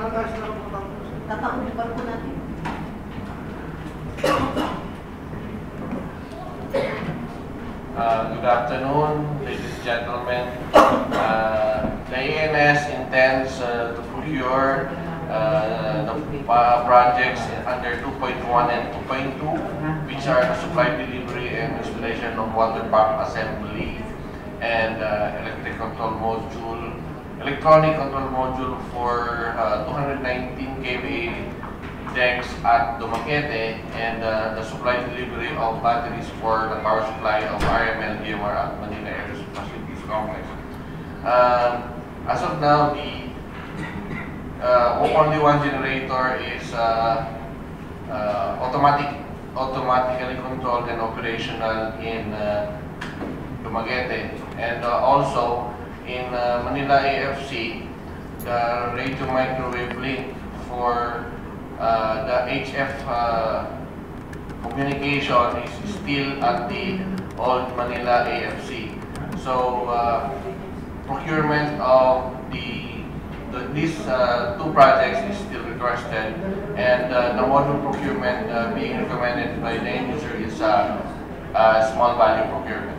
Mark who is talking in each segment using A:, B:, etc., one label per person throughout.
A: Para tatapon pa po natin.
B: Good afternoon, ladies and gentlemen. The ANS intends to procure the projects under 2.1 and 2.2, which are the supply, delivery, and installation of water pump assembly and electronic control module for 219 kVA decks at Dumaguete, and the supply delivery of batteries for the power supply of RML DMR at Manila Aerospace Facilities Complex. As of now, the only one generator is automatically controlled and operational in Dumaguete, and also in Manila AFC, the radio microwave link for the HF communication is still at the old Manila AFC. So procurement of these two projects is still requested, and the module procurement being recommended by the end user is small value procurement.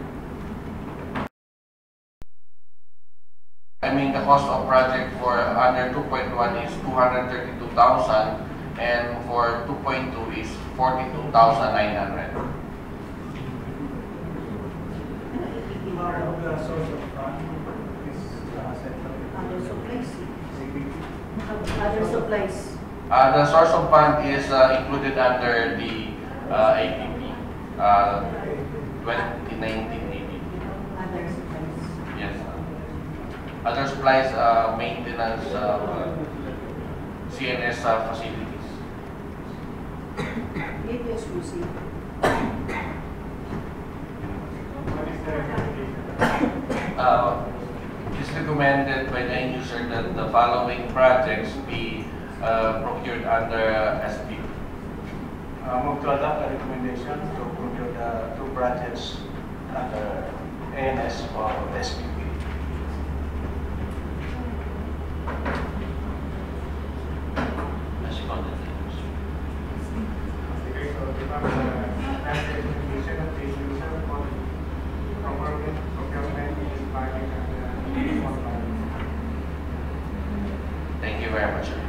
B: I mean, the cost of project for under 2.1 is 232,000, and for 2.2 is 42,900.
C: The source of fund is
A: Other supplies. Other supplies.
B: The source of fund is included under the APP 2019 APP.
A: Other supplies.
B: Yes. Other supplies, maintenance, CNS facilities.
A: It is received.
C: what is the recommendation?
B: It is recommended by the end user that the following projects be procured under SPP.
C: Move to adopt the recommendation to procure the two projects under ANS for SPP.
B: Thank you very much, sir.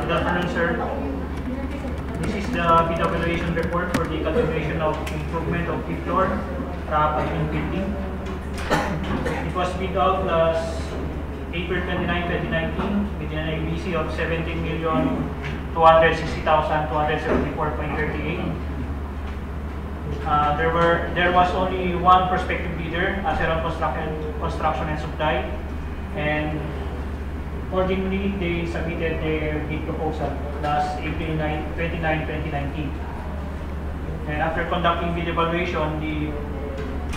D: Good afternoon, sir. This is the bid evaluation report for the continuation of improvement of fifth floor CAAP BAC Meeting. It was bid out last April 29, 2019 with an ABC of 17,260,274.38. There was only one prospective bidder, Aceron Construction and Supply, and accordingly, they submitted their bid proposal last April 29, 2019. And after conducting bid evaluation, the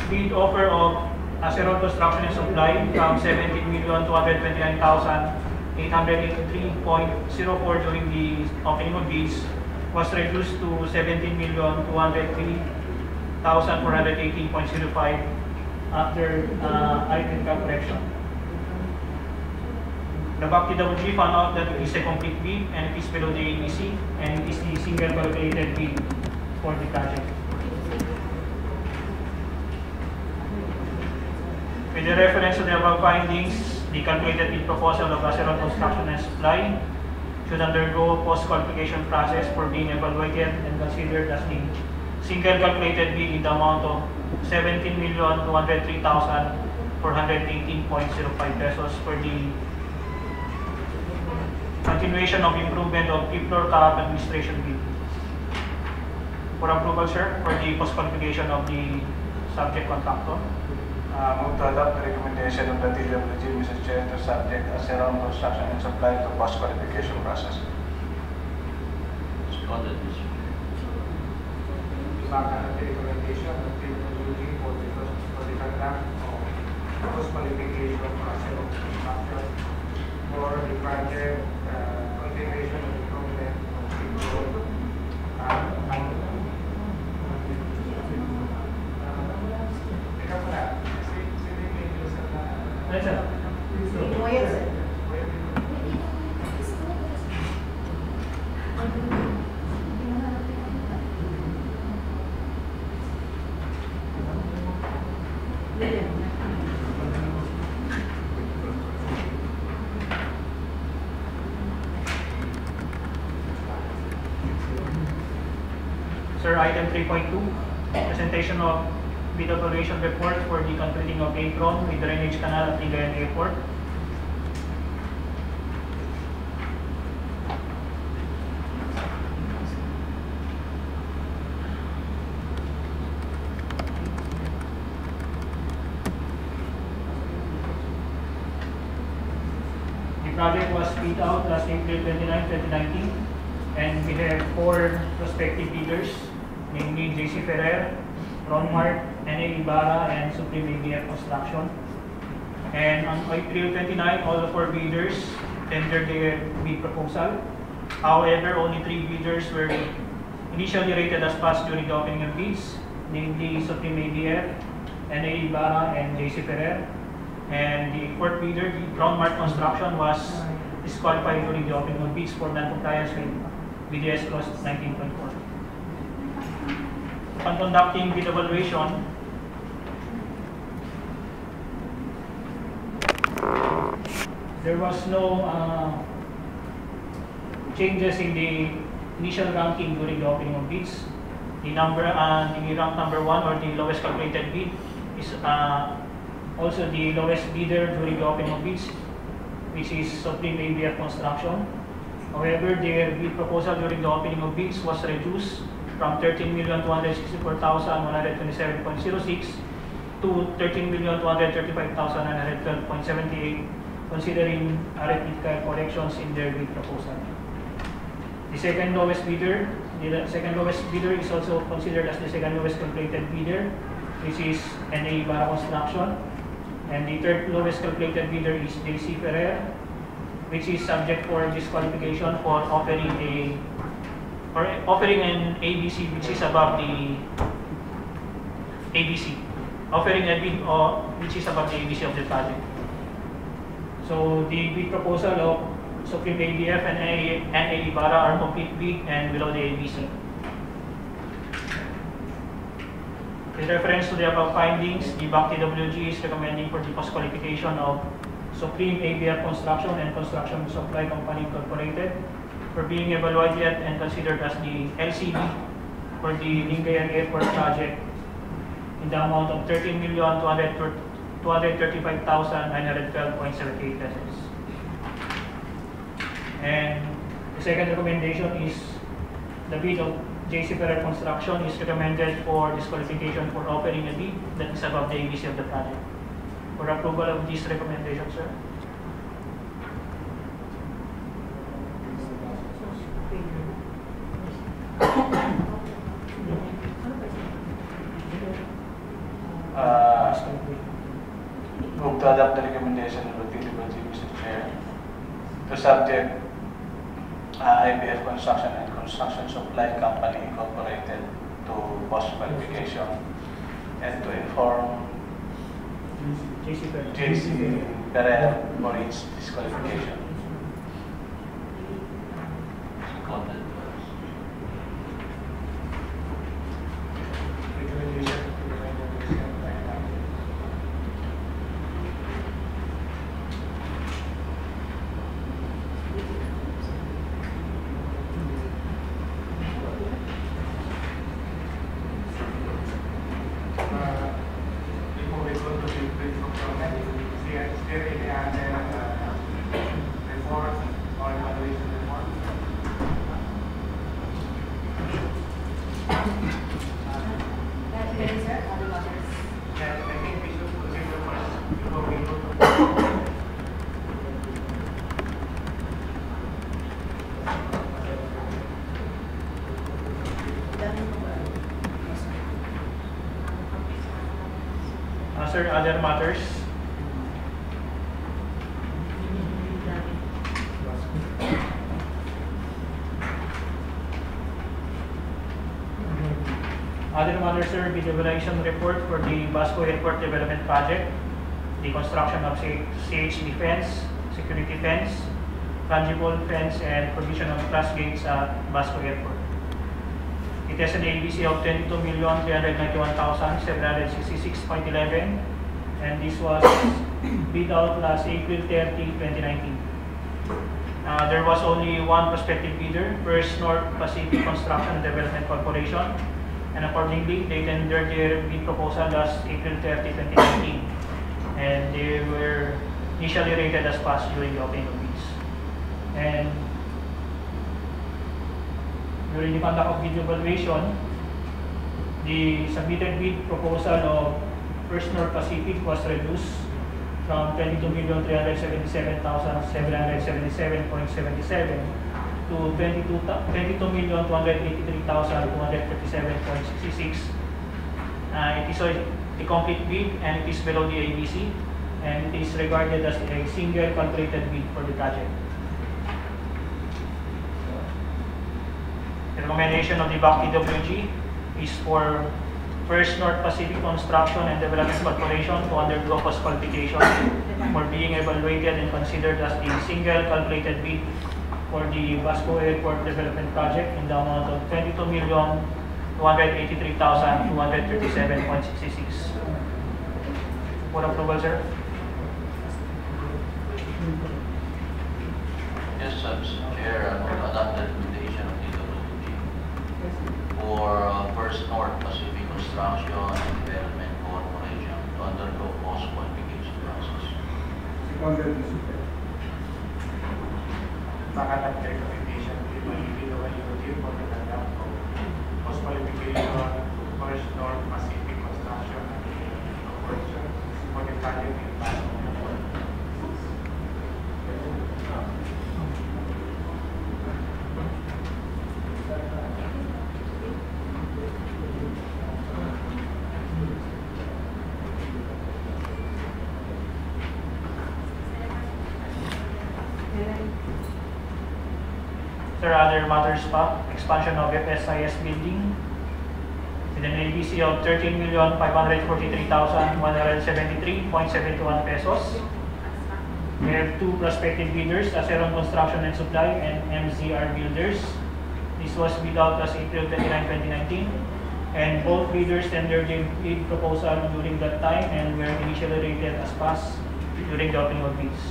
D: bid offer of Aceron Construction and Supply from 17,229,883.04 during the opening of bids was reduced to 17,203,418.05 after arithmetical correction. The BAC TWG found out that it is a complete bid and it is below the ABC, and it is the single calculated bid for the project. With the reference to the above findings, the calculated bid proposal of Aceron Construction and Supply should undergo post-qualification process for being evaluated and considered as the single calculated bid in the amount of 17,203,418.05 pesos for the continuation of improvement of fifth-floor CAAP administration bid. For approval, sir, for the post-qualification of the subject contractor.
C: Move to adopt the recommendation of the TWG, Mr. Chair, to subject as around construction and supply to post-qualification process.
B: Seconded, Mr. Chair.
E: Second, the recommendation of TWG for the conduct of post-qualification process of construction for the project continuation of improvement of fifth floor.
D: Right, sir.
A: Ito yan, sir.
D: Sir, item 3.2, presentation of bid evaluation report for the completing of apron with drainage canal at Ligayan Airport. The project was bid out last April 29, 2019, and we have 4 prospective bidders, namely JC Ferrer, Ronmart, NA Ibarra, and Supreme ABF Construction. And on April 29, all the 4 bidders tendered their bid proposal. However, only 3 bidders were initially rated as passed during the opening of bids, namely Supreme ABF, NA Ibarra, and JC Ferrer. And the 4th bidder, the Ronmart Construction, was disqualified during the opening of bids for non-compliance with BDS Clause 19.4. Upon conducting bid evaluation, there was no changes in the initial ranking during the opening of bids. The rank number 1, or the lowest calculated bid, is also the lowest bidder during the opening of bids, which is Supreme ABF Construction. However, their bid proposal during the opening of bids was reduced from 13,264,127.06 to 13,235,912.78, considering arithmetical corrections in their bid proposal. The second lowest bidder is also considered as the second lowest calculated bidder, which is NA Ibarra Construction. And the third lowest calculated bidder is JC Ferrer, which is subject for disqualification for offering an ABC which is above the ABC, offering a bid which is above the ABC of the project. So the bid proposal of Supreme ABF and NA Ibarra are complete bid and below the ABC. With reference to the above findings, the BAC TWG is recommending for the post-qualification of Supreme ABF Construction and Construction Supply Company Incorporated for being evaluated and considered as the LCD for the Lingayen Airport project in the amount of 13,235,912.78 pesos. And the second recommendation is the bid of JC Ferrer Construction is recommended for disqualification for offering a bid that is above the ABC of the project. For approval of this recommendation, sir.
C: Move to adopt the recommendation of the TWG, Mr. Chair, to subject IBF Construction and Construction Supply Company Incorporated to post-qualification and to inform
D: JC
C: Ferrer for its disqualification.
B: Seconded.
E: Recommendation to remain on the same timeline. Before we go to the bid procurement, is there any other
D: sir, other matters. Other matters, sir, the evaluation report for the Basco Airport Development Project, the construction of CHD fence, security fence, tangible fence, and provision of class gates at Basco Airport. It has an ABC of 22,391,766.11, and this was bid out last April 30, 2019. There was only one prospective bidder, First North Pacific Construction and Development Corporation, and accordingly, they tendered their bid proposal last April 30, 2019, and they were initially rated as passed during the opening of bids. And during the conduct of bid evaluation, the submitted bid proposal of First North Pacific was reduced from 22,377,777.77 to 22,283,237.66. It is a complete bid and it is below the ABC, and it is regarded as a single calculated bid for the project. The recommendation of the BAC TWG is for First North Pacific Construction and Development Corporation to undergo post qualification for being evaluated and considered as the single calculated bid for the Basco Airport Development Project in the amount of 22,283,237.66. For approval, sir.
B: Yes, Chair, I will adopt the recommendation of TWG for First North Pacific Construction and Development Corporation to undergo post-qualification process.
E: Second recommendation of TWG for the conduct of post-qualification to First North Pacific Construction and Development Corporation for the project in Basco Airport.
D: There are other matters pa, expansion of FSIS building with an ABC of 13,543,173.71 pesos. We have two prospective bidders, Aceron Construction and Supply and MZR Builders. This was bid out as April 29, 2019, and both bidders tendered their bid proposal during that time and were initially rated as pass during the opening of bids.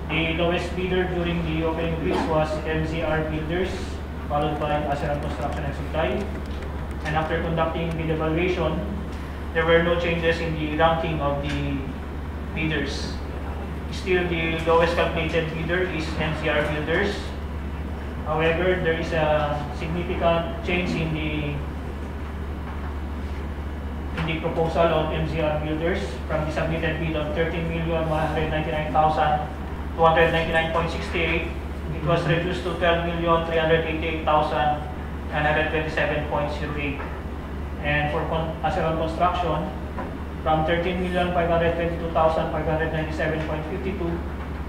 D: The lowest bidder during the opening bids was MZR Builders, followed by Aceron Construction and Supply. And after conducting bid evaluation, there were no changes in the ranking of the bidders. Still, the lowest calculated bidder is MZR Builders. However, there is a significant change in the proposal of MZR Builders from the submitted bid of 13,199,299.68. It was reduced to 12,388,927.08. And for Aceron Construction, from 13,522,597.52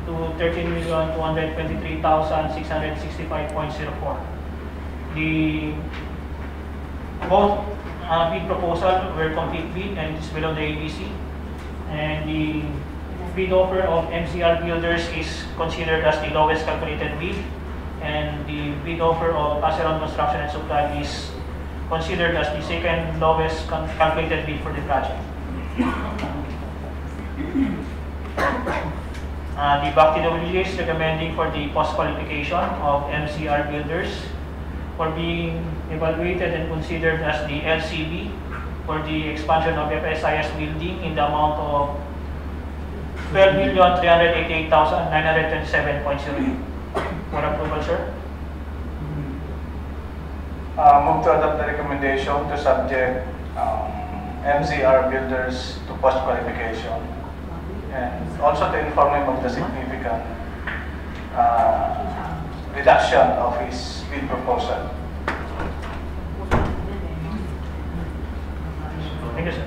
D: to 13,223,665.04. The both bid proposal were complete bid and it's below the ABC. And the bid offer of MCR Builders is considered as the lowest calculated bid, and the bid offer of Aceron Construction and Supply is considered as the second lowest calculated bid for the project. The BAC TWG is recommending for the post-qualification of MCR Builders for being evaluated and considered as the LCB for the expansion of FSIS building in the amount of 12,388,927.08. For approval, sir.
C: Move to adopt the recommendation to subject MZR Builders to post-qualification, and also to inform him of the significant reduction of his bid proposal.
D: Thank you, sir.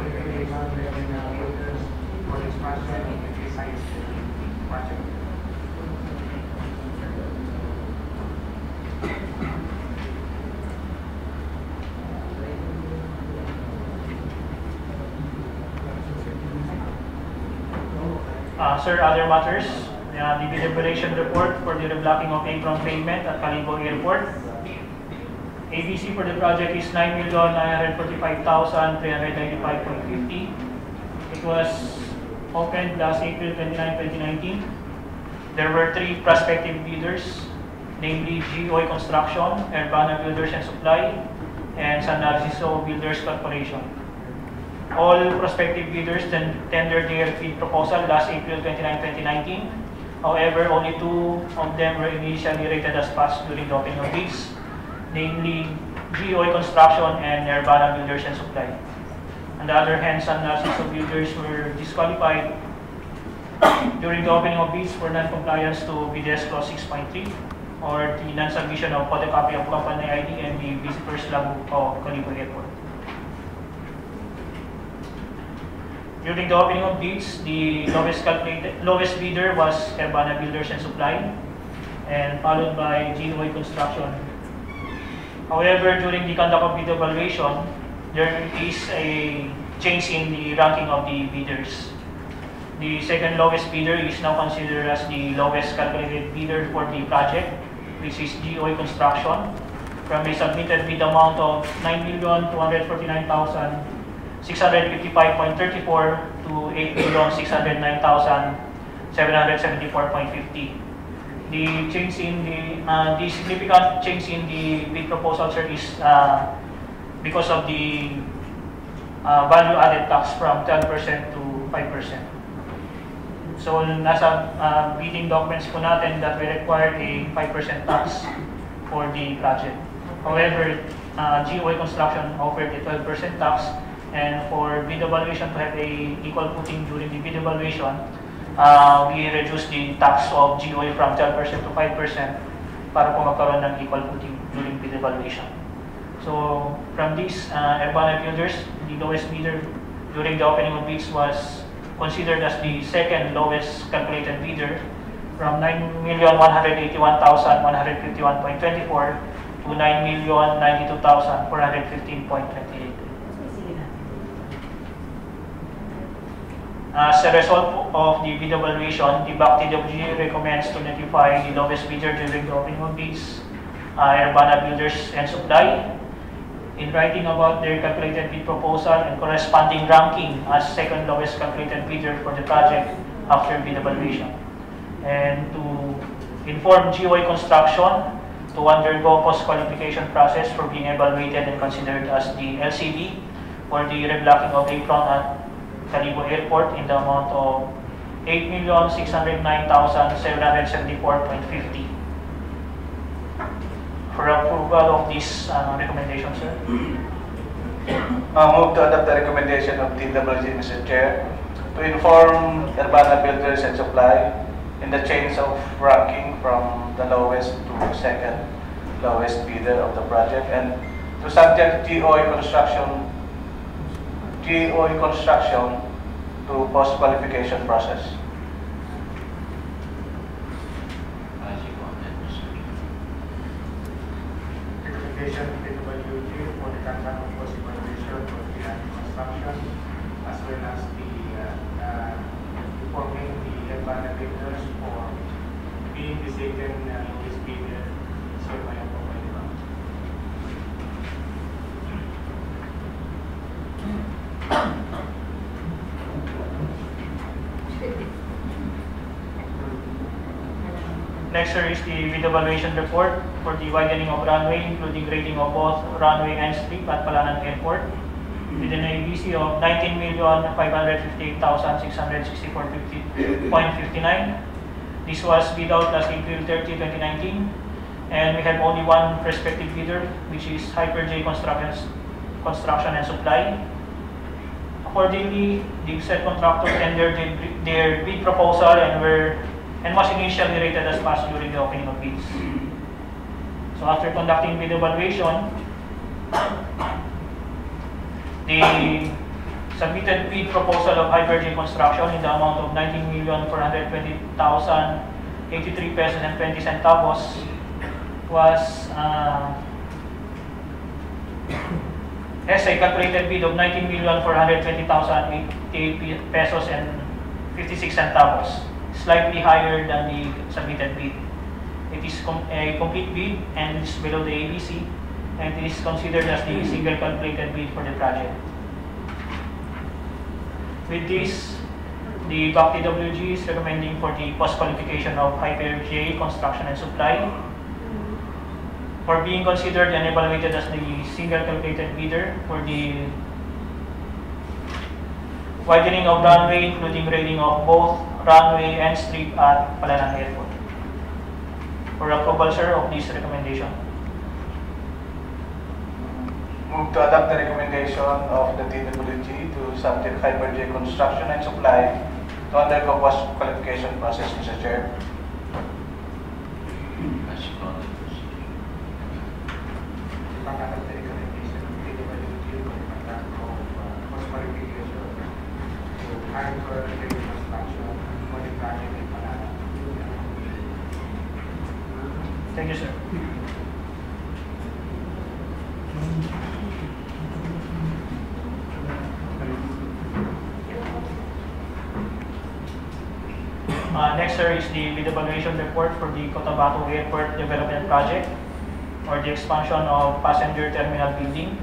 E: qualification and builders for expansion of the design project.
D: Sir, other matters, the deliberation report for the reblocking of apron pavement at Calibo Airport. ABC for the project is 9,945,395.50. It was opened last April 29, 2019. There were 3 prospective bidders, namely GOI Construction, Urbana Builders and Supply, and San Narciso Builders Corporation. All prospective bidders tendered their bid proposal last April 29, 2019. However, only 2 of them were initially rated as passed during the opening of bids, namely GOI Construction and Urbana Builders and Supply. On the other hand, San Narciso Builders were disqualified during the opening of bids for non-compliance to BDS Clause 6.3 or the non-submission of photocopy of company ID and the visitor's logbook of Calibo Airport. During the opening of bids, the lowest bidder was Urbana Builders and Supply, and followed by GOI Construction. However, during the conduct of bid evaluation, there is a change in the ranking of the bidders. The second lowest bidder is now considered as the lowest calculated bidder for the project, which is GOI Construction, from a submitted bid amount of 9,249,655.34 to 8,609,774.50. The change in the significant change in the bid proposal, sir, is because of the value-added tax from 12% to 5%. So, nasa bidding documents po natin that we required a 5% tax for the project. However, GOI Construction offered a 12% tax, and for bid evaluation to have a equal footing during the bid evaluation, we reduced the tax of GOI from 12% to 5% para po magkaroon ng equal footing during bid evaluation. So, from this, Urbana Builders, the lowest bidder during the opening of bids was considered as the second lowest calculated bidder from 9,181,151.24 to 9,092,415.28. As a result of the bid evaluation, the BAC TWG recommends to notify the lowest bidder during the opening of bids, Urbana Builders and Supply, in writing about their calculated bid proposal and corresponding ranking as second lowest calculated bidder for the project after bid evaluation, and to inform GOI Construction to undergo post-qualification process for being evaluated and considered as the LCD for the reblocking of apron at Calibo Airport in the amount of 8,609,774.50. For approval of this recommendation, sir.
C: Move to adopt the recommendation of TWG, Mr. Chair, to inform Urbana Builders and Supply in the change of ranking from the lowest to second lowest bidder of the project, and to subject GOI Construction to post-qualification process.
E: Recommendation of TWG for the conduct of post-evaluation for the construction, as well as the informing the Urbana Builders for being the second lowest bidder, so by a
D: Next, sir, is the bid evaluation report for the widening of runway, including grading of both runway and strip at Palanan Airport, with an ABC of 19,558,664.59. This was bid out last April 30, 2019, and we have only one prospective bidder, which is Hyper J Construction and Supply. Accordingly, the said contractor tendered their bid proposal and was initially rated as passed during the opening of bids. So after conducting bid evaluation, the submitted bid proposal of Hypergy Construction in the amount of 19,420,083 pesos and 20 centavos was has a calculated bid of 19,420,088 pesos and 56 centavos, slightly higher than the submitted bid. It is a complete bid and is below the ABC, and it is considered as the single calculated bid for the project. With this, the BAC TWG is recommending for the post-qualification of Hypergy Construction and Supply for being considered and evaluated as the single calculated bidder for the widening of runway, including grading of both runway and street at Palanan Airport. For approval, sir, of this recommendation.
C: Move to adopt the recommendation of the TWG to subject Hypergy Construction and Supply to undergo post-qualification process, Mr. Chair.
E: Pag-adopt the recommendation of TWG for the conduct of post-qualification to Hypergy Construction for the project in Palanan.
D: Thank you, sir. Next, sir, is the bid evaluation report for the Cotabato Airport Development Project or the expansion of passenger terminal building.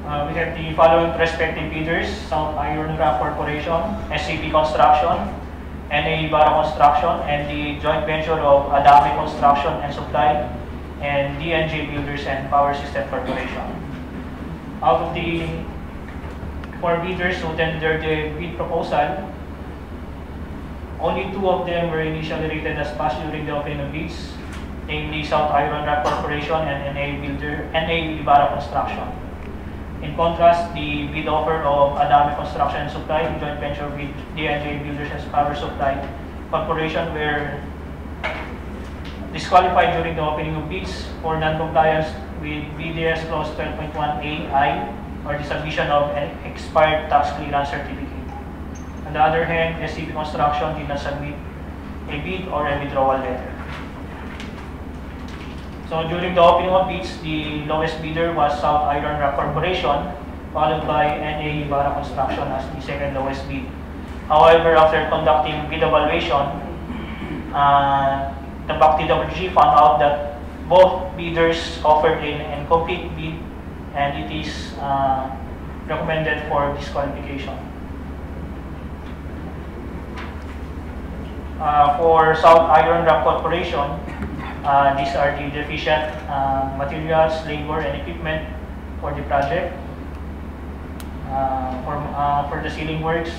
D: We have the following respective bidders: South Iron Rock Corporation, SCP Construction, NA Ibarra Construction, and the joint venture of Adame Construction and Supply, and DNJ Builders and Power System Corporation. Out of the 4 bidders who tendered the bid proposal, only 2 of them were initially rated as pass during the opening of bids, namely South Iron Rock Corporation and NA Ibarra Construction. In contrast, the bid offer of Adame Construction and Supply, joint venture with DNJ Builders and Power Supply Corporation, were disqualified during the opening of bids for non-compliance with BDS Clause 12.1AI or the submission of an expired tax clearance certificate. On the other hand, SCP Construction did not submit a bid or a withdrawal letter. So during the opening of bids, the lowest bidder was South Iron Rock Corporation, followed by NA Ibarra Construction as the second lowest bid. However, after conducting bid evaluation, the BAC TWG found out that both bidders offered an incomplete bid, and it is recommended for disqualification. For South Iron Rock Corporation, these are the deficient materials, labor, and equipment for the project. For the ceiling works,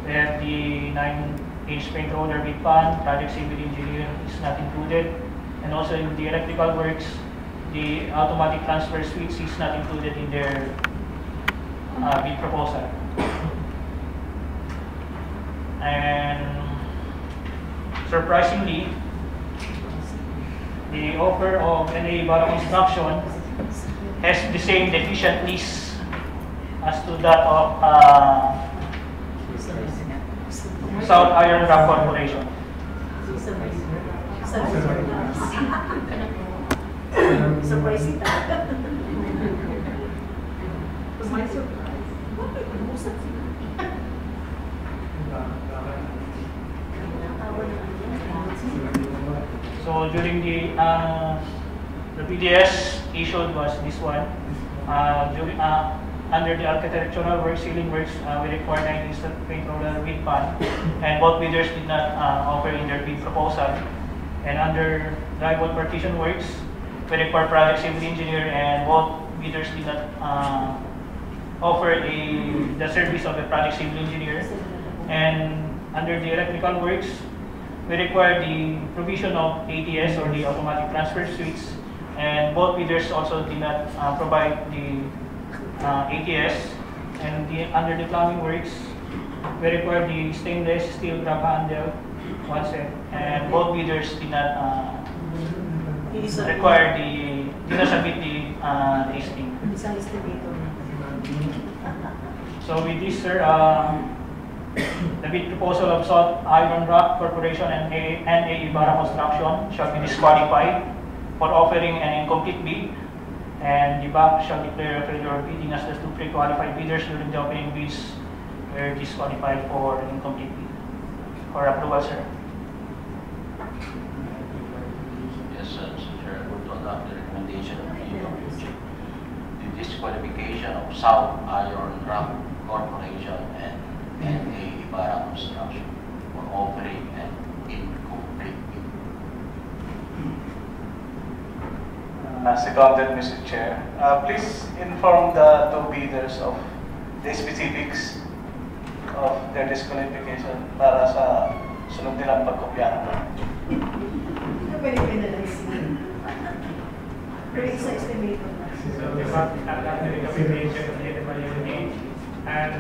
D: we have the 9-inch paint roller with pan. Project civil engineer is not included, and also in the electrical works, the automatic transfer switch is not included in their bid proposal. And surprisingly, the offer of NA Ibarra Construction has the same deficient list as to that of South Iron Rock Corporation.
A: Surprising. To my surprise.
D: So during the PDS issued was this one. Under the architectural works, ceiling works, we require 9 inch paint roller with pan, and both bidders did not offer in their bid proposal. And under drywall partition works, we require project civil engineer, and both bidders did not offer the service of a project civil engineer. And under the electrical works, we require the provision of ATS or the automatic transfer switch, and both bidders also did not provide the ATS. And under the plumbing works, we require the stainless steel grab handle one set, and both bidders did not
A: Isa-
D: require did not submit the listing.
A: Isang estimator.
D: So with this, sir, the bid proposal of Salt Iron Rock Corporation and A Ibarra Construction shall be disqualified for offering an incomplete bid, and the BAC shall declare a failure of bidding as the two pre-qualified bidders during the opening bids were disqualified for incomplete bid. For approval, sir.
F: Yes, Mr. Chair, I would adopt the recommendation of the disqualification of South Iron Rock Corporation and NA Ibarra Construction for offering an incomplete bid.
C: Seconded, Mr. Chair. Please inform the two bidders of the specifics of their disqualification para sa sunod nilang pagkopyahan.
A: Ano pwede penalize? Pero isa estimator na.
E: So the fact that the recommendation of the unit and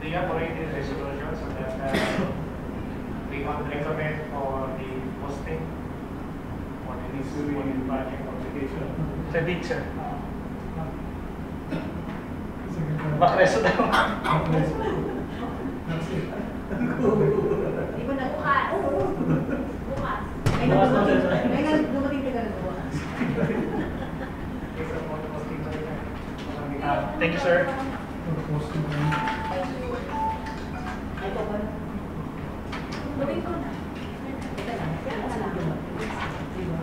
E: the operating resolution so that we want to recommend for the posting for the next project application.
D: The bid, sir. Bakreso daw.
A: Di ba na? Bukas. Bukas. May
D: Bukas na, sir.
A: dumating ka na bukas.
E: It's a posting na rin.
D: Thank you, sir.
A: Ay, ito ba? Gawin ko na. Ito lang. Yan na lang. Di ba?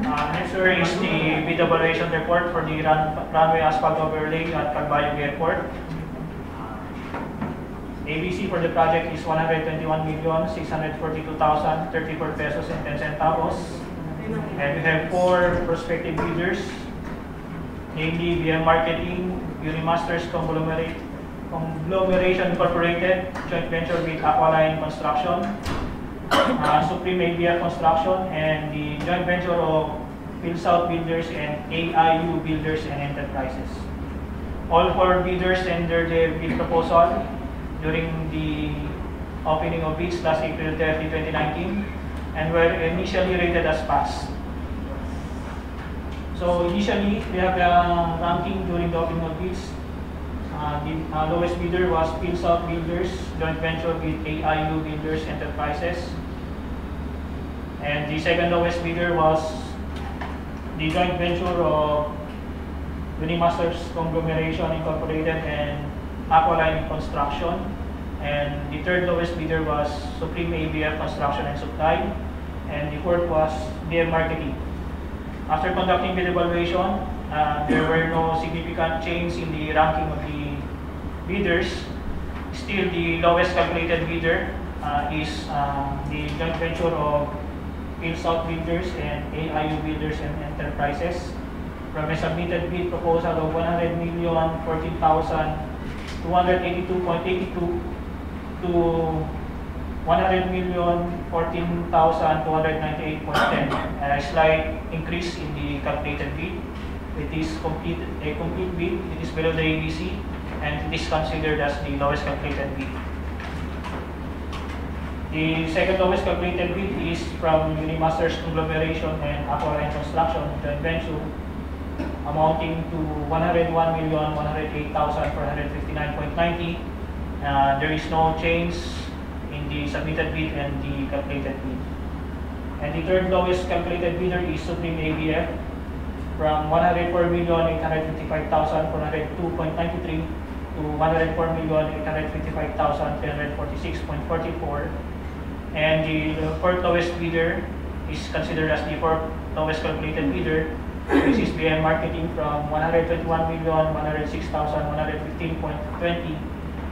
D: Next, sir, is the bid evaluation report for the runway asphalt overlay at Calbayog Airport. ABC for the project is 121,642,034 pesos and 10 centavos. And we have 4 prospective bidders, namely BM Marketing, Unimasters Conglomeration Incorporated, joint venture with Aqualine Construction, Supreme ABF Construction, and the joint venture of PhilSouth Builders and AIU Builders and Enterprises. All 4 bidders tendered their bid proposal during the opening of bids last April 30, 2019, and were initially rated as pass. So initially, we have a ranking during the opening of bids. The lowest bidder was PhilSouth Builders, joint venture with AIU Builders Enterprises. And the second lowest bidder was the joint venture of Unimasters Conglomeration Incorporated and Aqualine Construction. And the third lowest bidder was Supreme ABF Construction and Supply. And the fourth was BM Marketing. After conducting bid evaluation, there were no significant change in the ranking of the bidders. Still, the lowest calculated bidder is the joint venture of PhilSouth Builders and AIU Builders and Enterprises from a submitted bid proposal of 100,014,282.82 to 100,014,298.10, a slight increase in the calculated bid. It is a complete bid. It is below the ABC, and it is considered as the lowest calculated bid. The second lowest calculated bid is from Unimasters Conglomeration and Aqualine Construction joint venture, amounting to 101,108,459.90. There is no change in the submitted bid and the calculated bid. And the third lowest calculated bidder is Supreme ABF from 104,855,402.93 to 104,855,346.44. And the fourth lowest bidder is considered as the fourth lowest calculated bidder, which is BM Marketing from 121,106,115.20,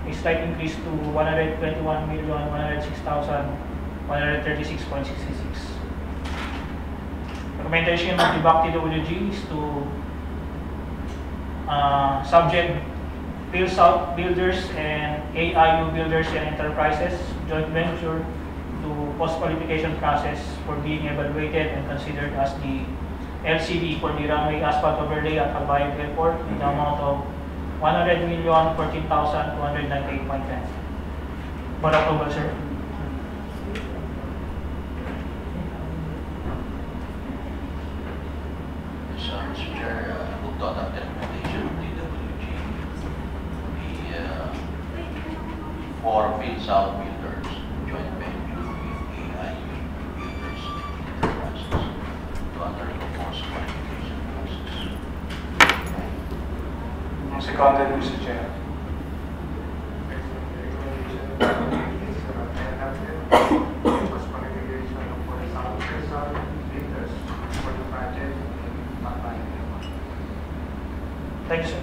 D: a slight increase to 121,106,136.66. Recommendation of the BAC TWG is to subject PhilSouth Builders and AIU Builders and Enterprises joint venture to to post-qualification process for being evaluated and considered as the LCD for the runway asphalt overlay at Albayan Airport in the amount of 100,014,298.10. For approval, sir.
F: Yes, Mr. Chair, move to adopt the recommendation of DWG. The for Phil South Builders joint venture with AIU Builders Enterprises to undergo post-qualification process.
C: Seconded, Mr. Chair.
D: Thank you, sir.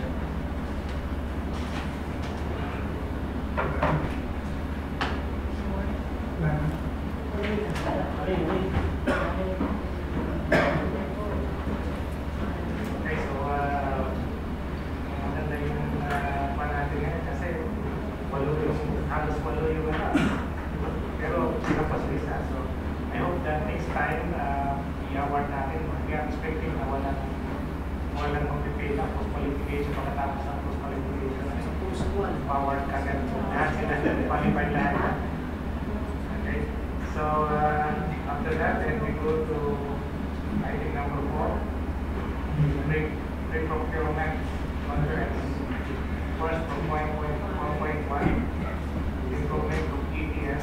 E: Okay, so maganda yung pan natin ngayon kasi halos walo yung pero tapos isa. So I hope that next time i-award natin. We are expecting na walang mag-pay na post-qualification pagkatapos ng post-qualification. Power kagad. Lahat sila qualified lahat. Okay. So after that, then we go to item number 4. Pre-procurement contracts. First, from 1.1, improvement of ETS,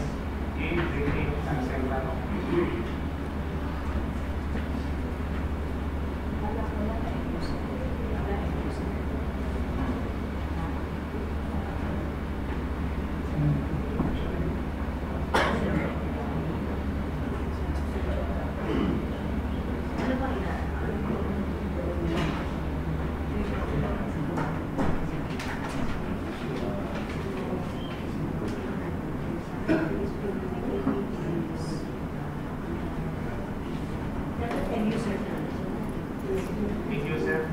E: drinking and Sembrano. Did you, sir?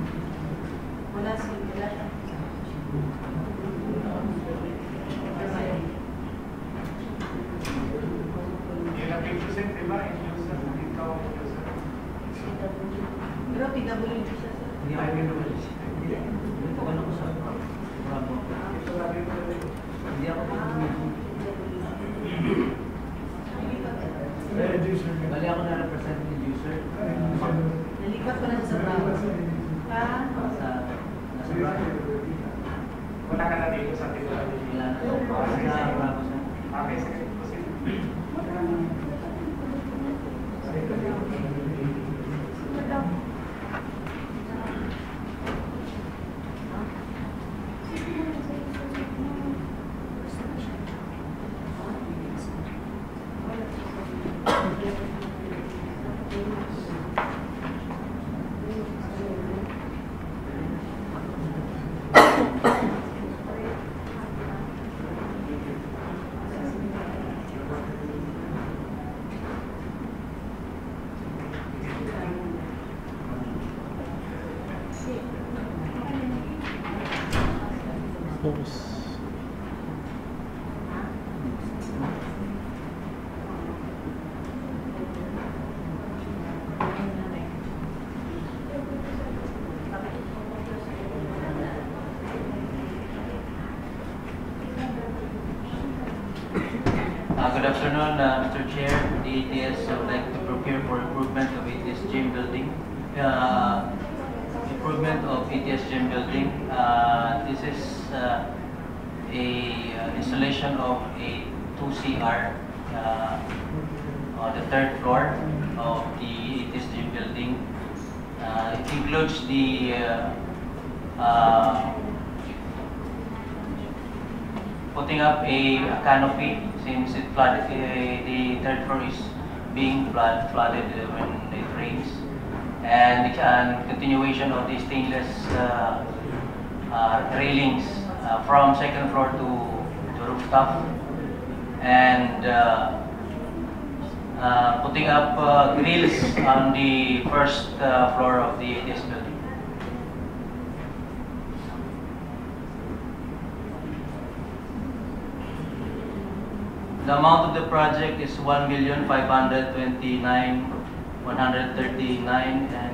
E: Yun ang big percent, diba? User, ikaw, user.
A: Pero PWD siya, sir.
E: Ay, minimum.
G: Ito ka na ko sa Bravo. Hindi ako bali ako na-represent yung user.
A: Nalipat ko na siya sa Bravo.
G: Nasa Bravo.
E: Wala ka na dito sa titulo.
G: Wala na. Sa Bravo siya.
E: Okay, sige. Proceed.
G: Good afternoon, Mr. Chair. The ATS would like to procure for improvement of ATS gym building. Improvement of ATS gym building. This is installation of a 2CR on the third floor of the ATS gym building. It includes the putting up a canopy since it flooded. The third floor is being flooded when it rains, and continuation of the stainless railings from second floor to the rooftop, and putting up grills on the first floor of the ATS building. The amount of the project is 1,529,139 and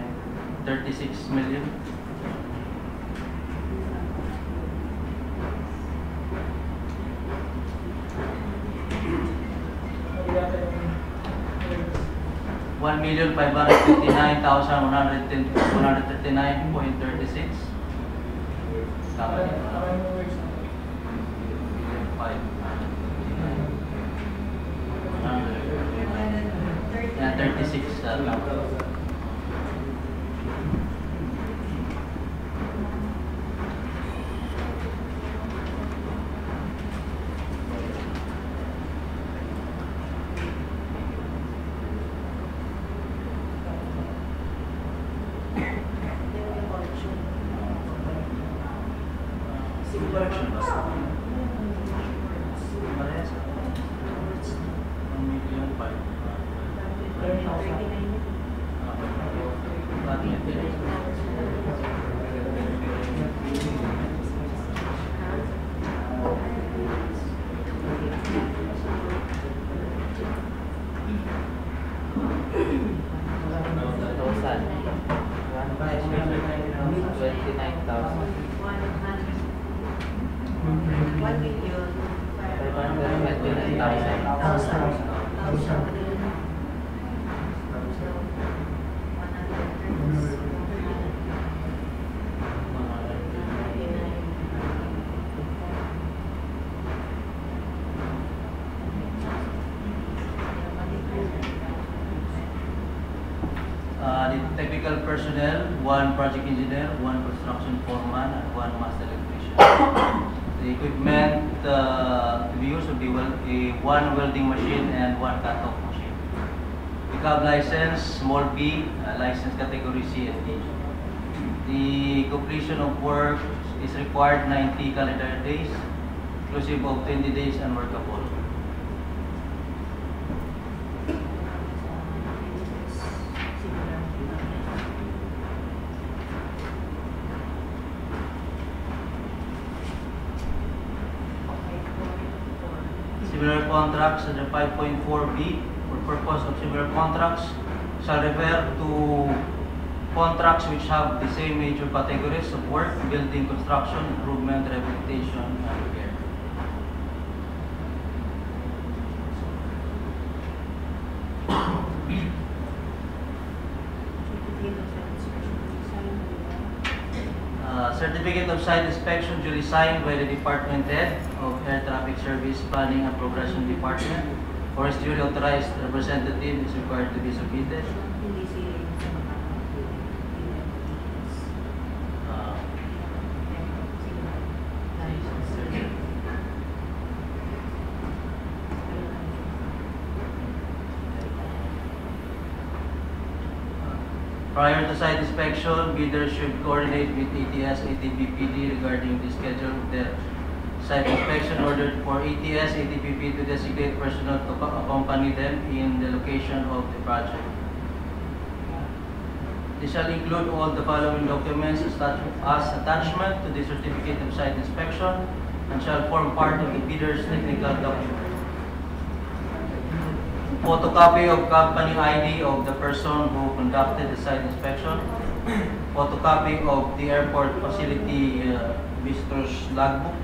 G: 36 million. $1,559,139.36. Tama din ba? Yeah, 36. Correction ba? Parehas. 1 technical personnel, 1 project engineer, 1 construction foreman, and 1 master electrician. The equipment to be used will be 1 welding machine and 1 cut-off machine. The CAAP license, small b, license category C and D. The completion of work is required 90 calendar days, inclusive of 20 days unworkable. Similar contracts under 5.4b, for purpose of similar contracts, shall refer to contracts which have the same major categories of work: building, construction, improvement, rehabilitation, and repair. Certificate of site inspection duly signed by the department head of Air Traffic Service Planning and Progression Department or his duly authorized representative is required to be submitted. Prior to site inspection, bidders should coordinate with ATS, ATBPD regarding the schedule of their site inspection in order for ATS, ATBPD to designate personnel to accompany them in the location of the project. This shall include all the following documents as attachment to the certificate of site inspection and shall form part of the bidder's technical document. Photocopy of company ID of the person who conducted the site inspection. Photocopy of the airport facility visitor's logbook.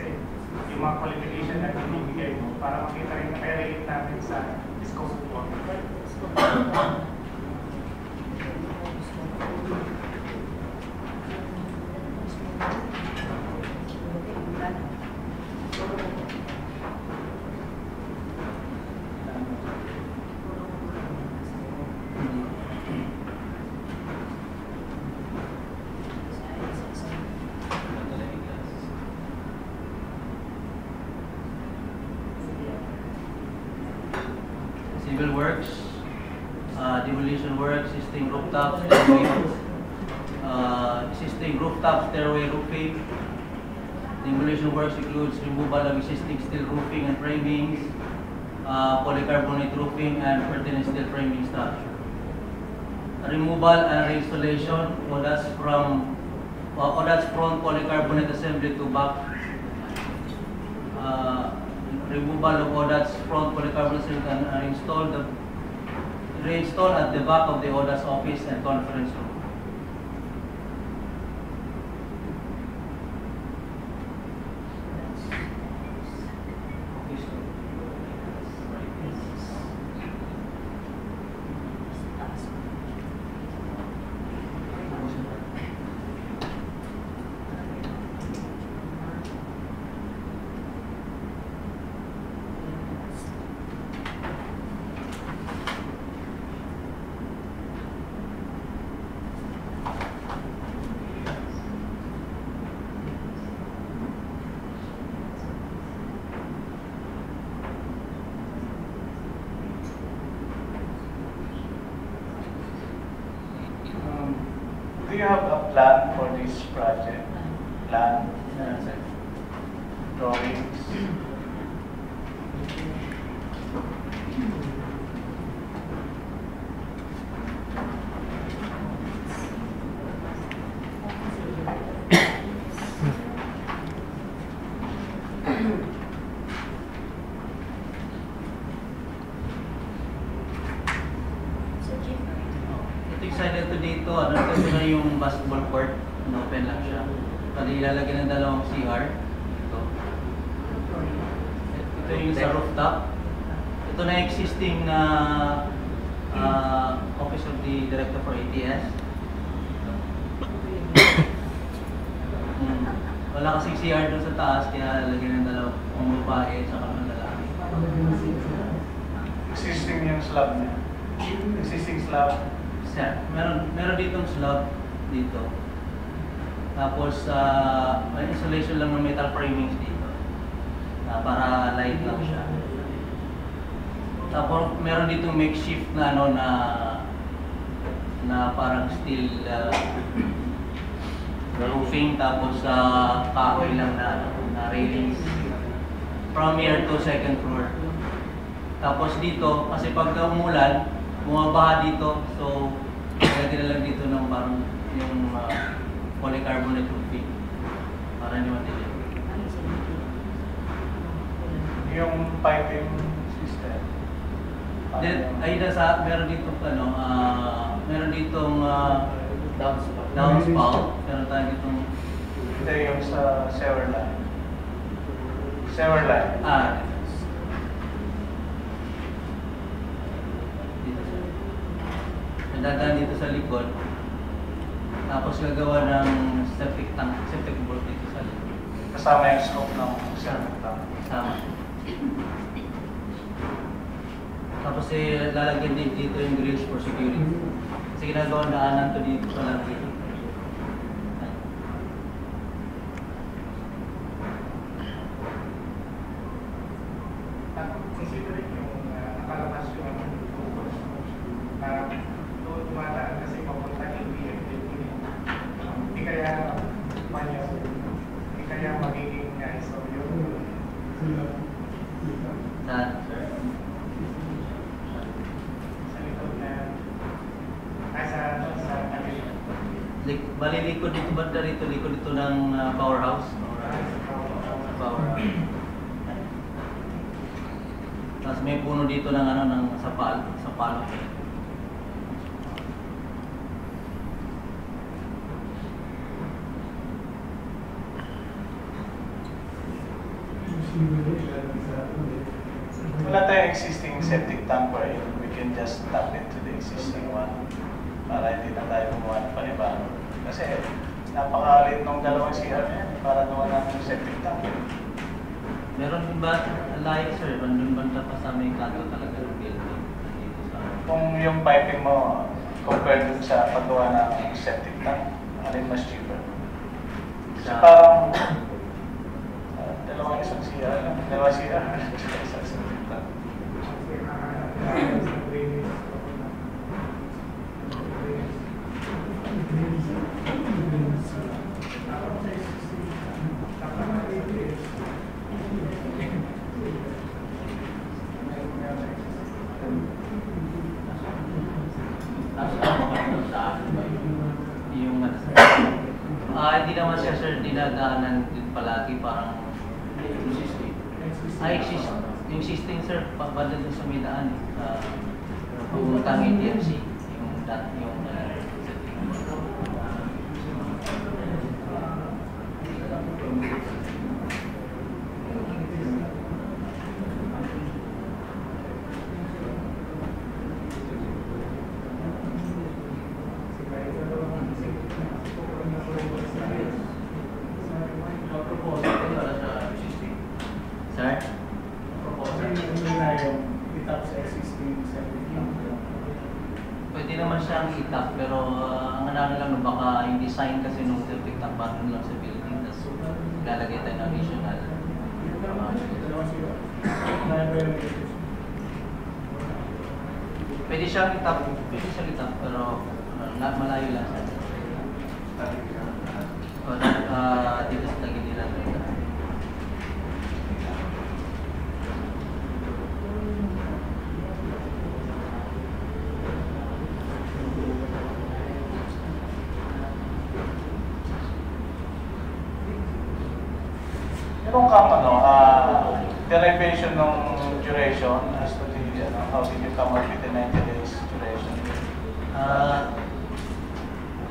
E: kasi yung mga qualification na binibigay mo para makita rin na relate natin sa scope of work.
G: Civil works, demolition works, existing rooftop, stairway roofing. Demolition works includes removal of existing steel roofing and framings, polycarbonate roofing and pertinent steel framing structure. Removal and reinstallation odats front polycarbonate assembly to back. Removal of odats front polycarbonate assembly and reinstall at the back of the odats office and conference room.
C: Do you have a plan for this project? Plan? Drawings?
G: Excited to dito, ito na yung basketball court, open lang siya. Pwede ilalagay ng dalawang CR. Ito yung sa rooftop. Ito na existing na office of the director for ATS. Wala kasing CR doon sa taas, kaya lalagyan ng dalawang babae at saka ng lalaki.
C: Existing yung slab niya. Existing slab.
G: Meron ditong slab dito. Tapos may insulation lang ng metal framings dito. Para light lang siya. Tapos meron ditong makeshift na na parang steel roofing, tapos kahoy lang na railings from here to second floor. Tapos dito, kasi pag umulan, bumabaha dito, so lagyan na lang dito ng parang yung polycarbonate roofing para hindi matilim.
C: Yung piping system.
G: Meron dito meron ditong downspout. Meron tayo ditong
C: Ito yung sa sewer line. Sewer line.
G: Dadaan dito sa likod, tapos gagawa ng septic board dito sa likod.
C: Kasama yung scope ng septic tank.
G: Kasama. Tapos lalagyan din dito yung grills for security. Kasi ginagawa daanan to dito sa lagi.
E: Considering yung nakalabas yung dumadaan kasi papunta yung BFDP. Hindi kaya magiging so yun. Sa likod na
G: bali likod dito, banda rito, likod dito ng powerhouse. Powerhouse. Tapos may puno dito ng ng sapalo.
C: Wala tayong existing septic tank where we can just tap into the existing one para hindi na tayo gumawa ng panibago. Kasi napakalit ng dalawang CR na yan para gawa ng septic tank.
G: Meron din ba layo sir? Bandun banda pa sa may kanto talaga ng building? Dito sa...
C: Kung yung piping mo compared dun sa paggawa ng septic tank, alin mas cheaper? Kasi parang dalawang isang CR lang, dalawa CR, isang septic tank.
G: Yung hindi naman siya sir dinadaanan din palagi parang exist yung existing sir banda dun sa may daan papuntang ATMC yung pwede naman siyang itap pero ang ano lang baka yung design kasi nung septic tank parang lang sa building tapos lalagay tayo ng additional pwede siyang itap pero malayo lang siya dito sa tagil nila
C: Meron kang derivation ng duration as to the, how did you come up with the 90 days duration?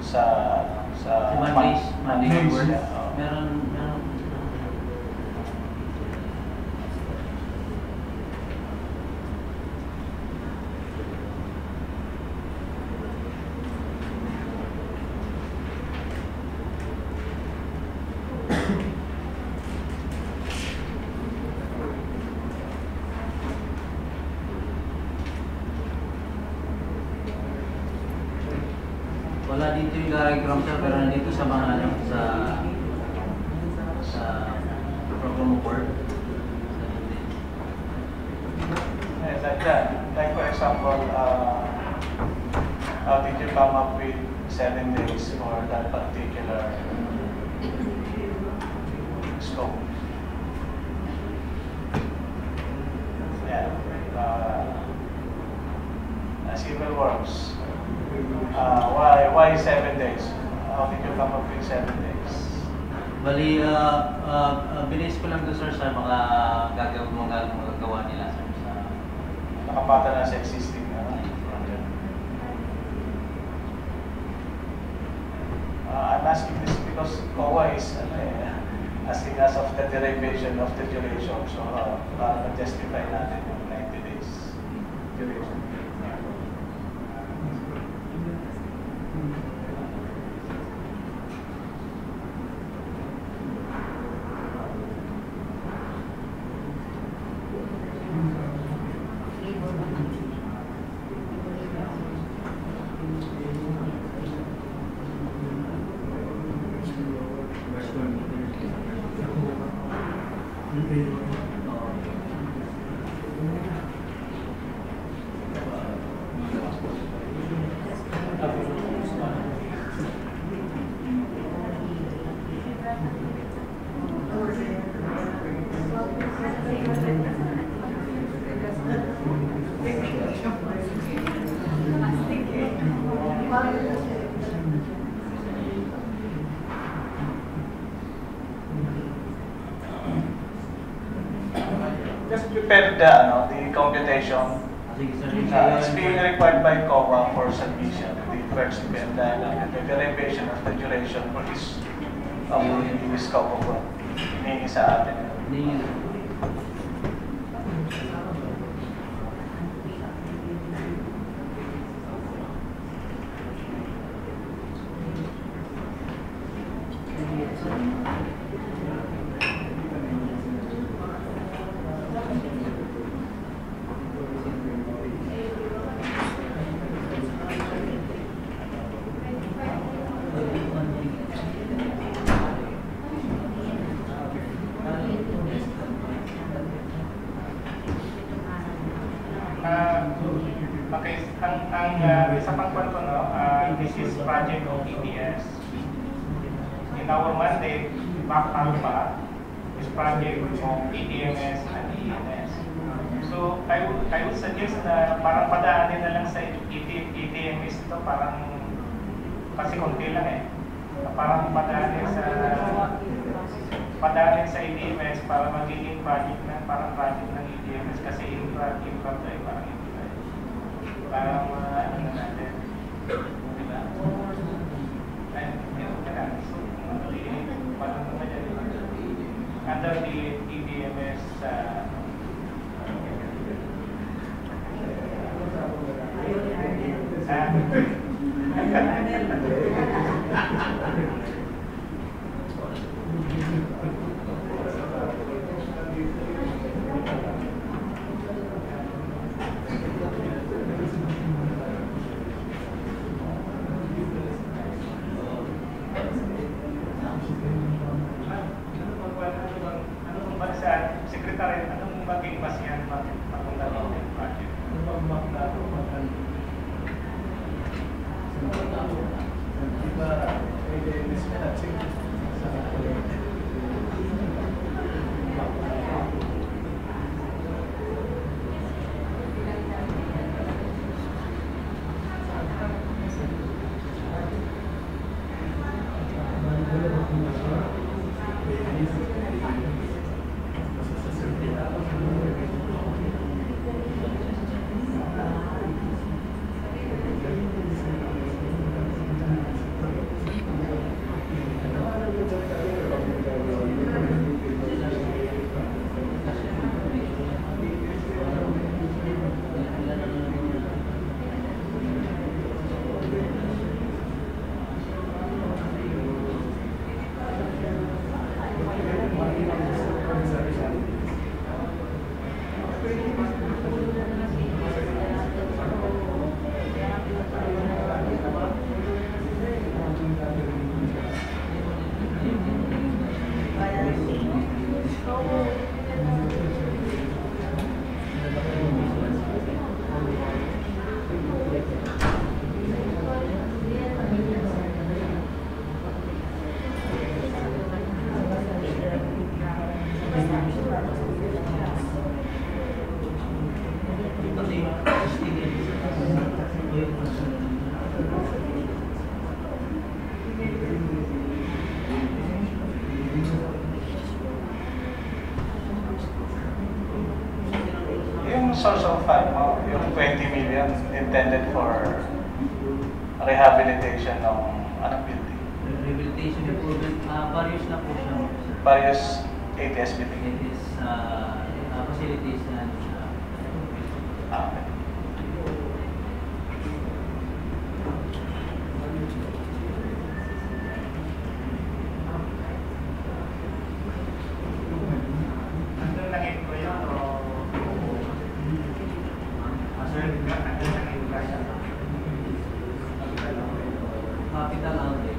C: Sa
G: Mondays work.
C: Yeah,
G: Meron wala dito yung diagram siya pero nandito sa mga sa program board.
C: like that. Like for example, how did you come up with 7 days for that particular scope? Yeah. Civil works. Why 7 days? How did you come up with 7 days?
G: Bali, bilis ko lang doon sir sa mga magagawa nila sir.
C: Nakapata na sa existing project. I'm asking this because COA is asking us of the derivation of the duration. So, para ma-justify natin yung 90 days duration. Just prepare the computation. It's being required by COA for submission. The first and the derivation of the duration for this scope of work. Hinihingi sa atin.
E: Isa pang kwento, no, this is project of ETS. In our mandate, BAC is project of ETMS and EMS. So I would suggest na parang padaanin na lang sa ETMS ito, parang kasi konti lang eh. Parang padaanin sa ETMS para magiging project ng ETMS kasi infra to ay parang infra. Parang ano na natin. Diba? Ay, yun ka lang. So, parang naman yan. Under the ETMS Secretary, anong maging basihan papunta ng project? Source of fund mo, yung 20 million intended for rehabilitation ng anong building?
G: Rehabilitation improvement, various na po siya.
C: Various ATS building?
G: It is facilities and
C: Okay.
E: Ano naging ko yun o
G: capital outlay.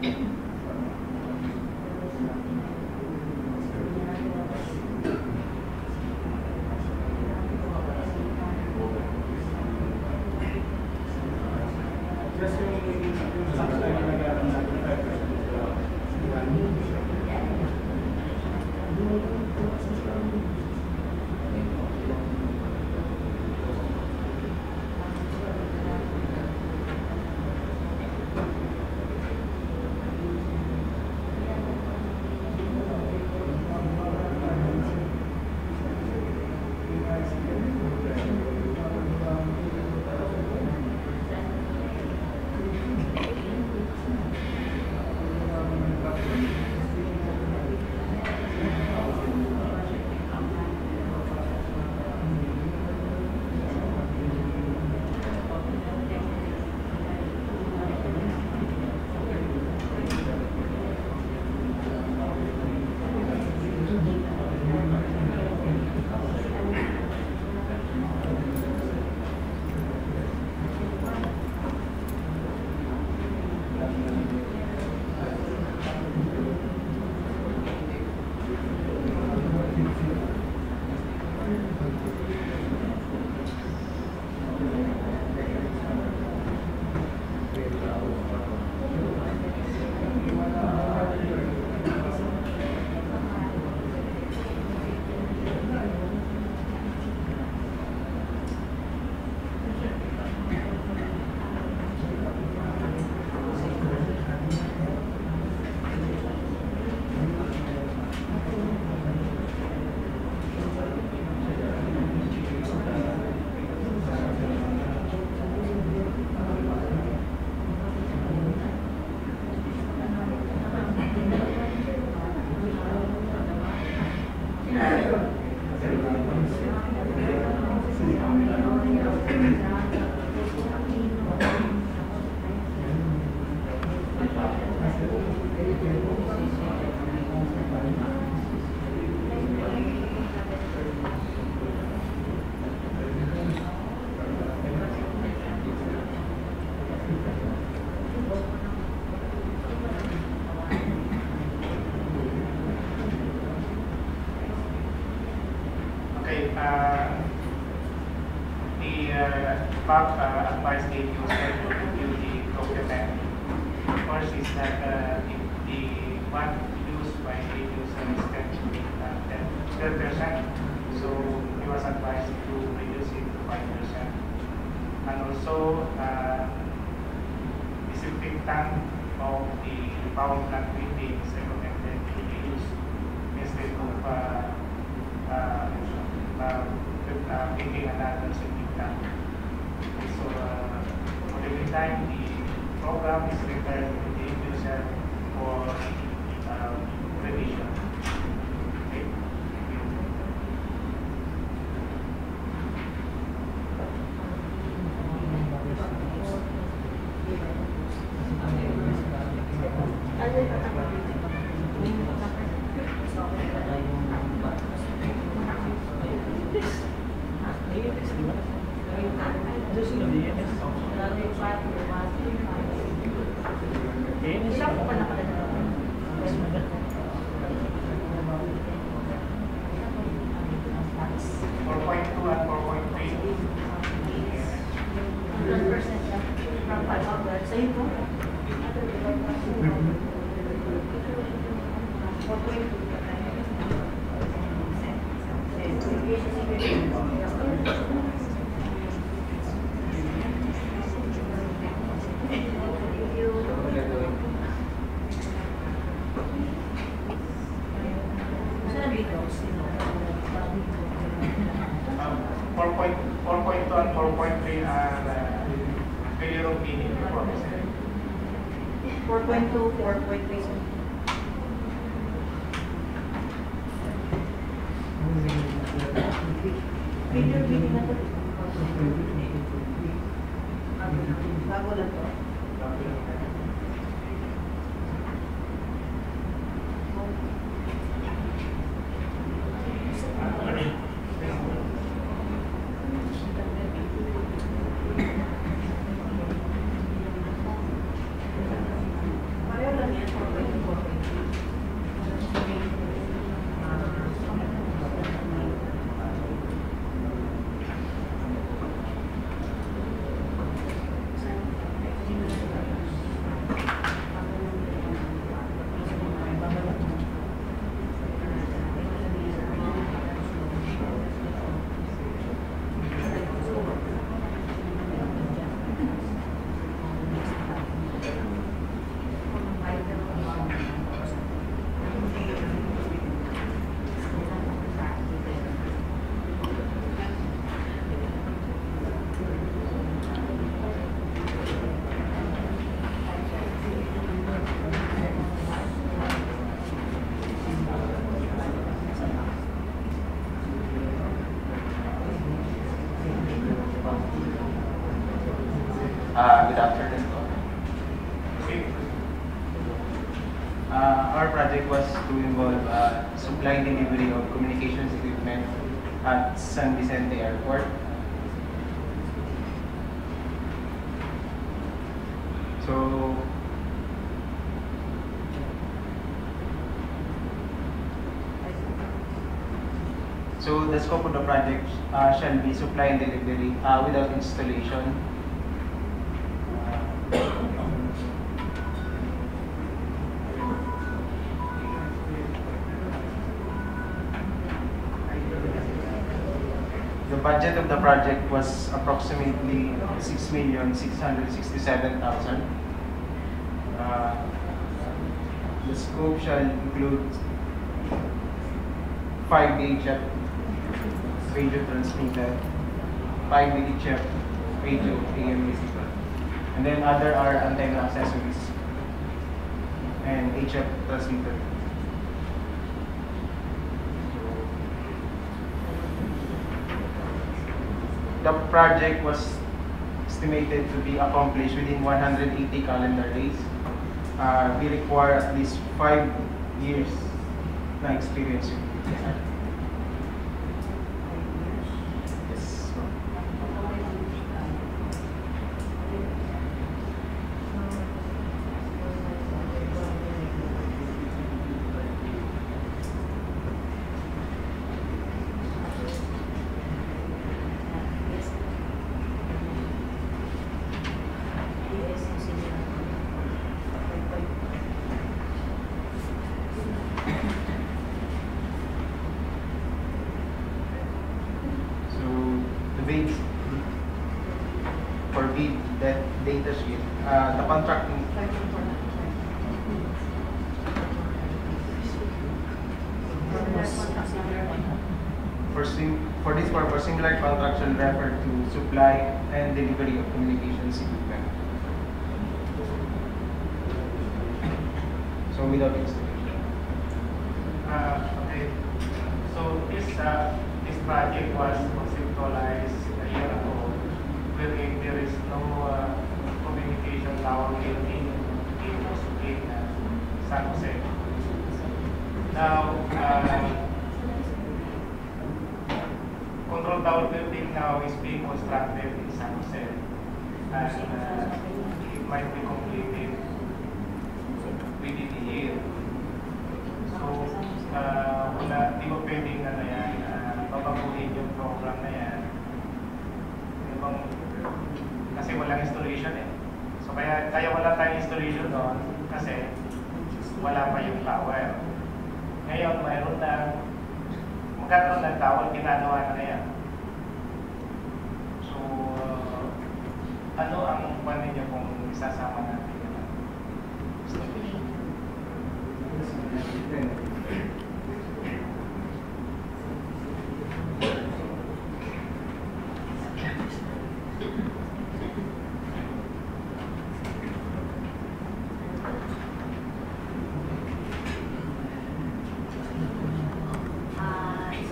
E: Just yung saksa na nag-aaral natin. CAAP advice they use to review the document. First is that the fund used by the user is 10%, so he was advised to reduce it to 5%. And also, disinfectant of the power plant meeting is recommended to be used instead of picking another disinfectant. So, for the meantime, the program is referred to the user for revision. Okay.
H: Our project was to involve supply delivery of communications equipment at San Vicente Airport. So the scope of the project shall be supply and delivery without installation. The budget of the project was approximately 6,667,000. The scope shall include 5 VHF radio transmitter, 5 VHF radio AM receiver, and then other are antenna accessories and HF transmitter. The project was estimated to be accomplished within 180 calendar days. We require at least 5 years na experience. Yes. For bid that data sheet, the contracting for this purpose, similar contract shall refer to supply and delivery of communications equipment. So without installation.
E: Okay. So this project was conceptualized a year ago, wherein there is no communication tower built in San Jose. Now, control tower building now is being constructed in San Jose, and it might be completed within a year. So, di ba pwedeng papaguhin yung program na yan? Kasi walang installation eh. So kaya wala tayong installation doon kasi wala pa yung tower. Ngayon mayroon na magkakaroon ng tower, ginagawa na yan. So ano ang plan ninyo kung isasama natin yung installation?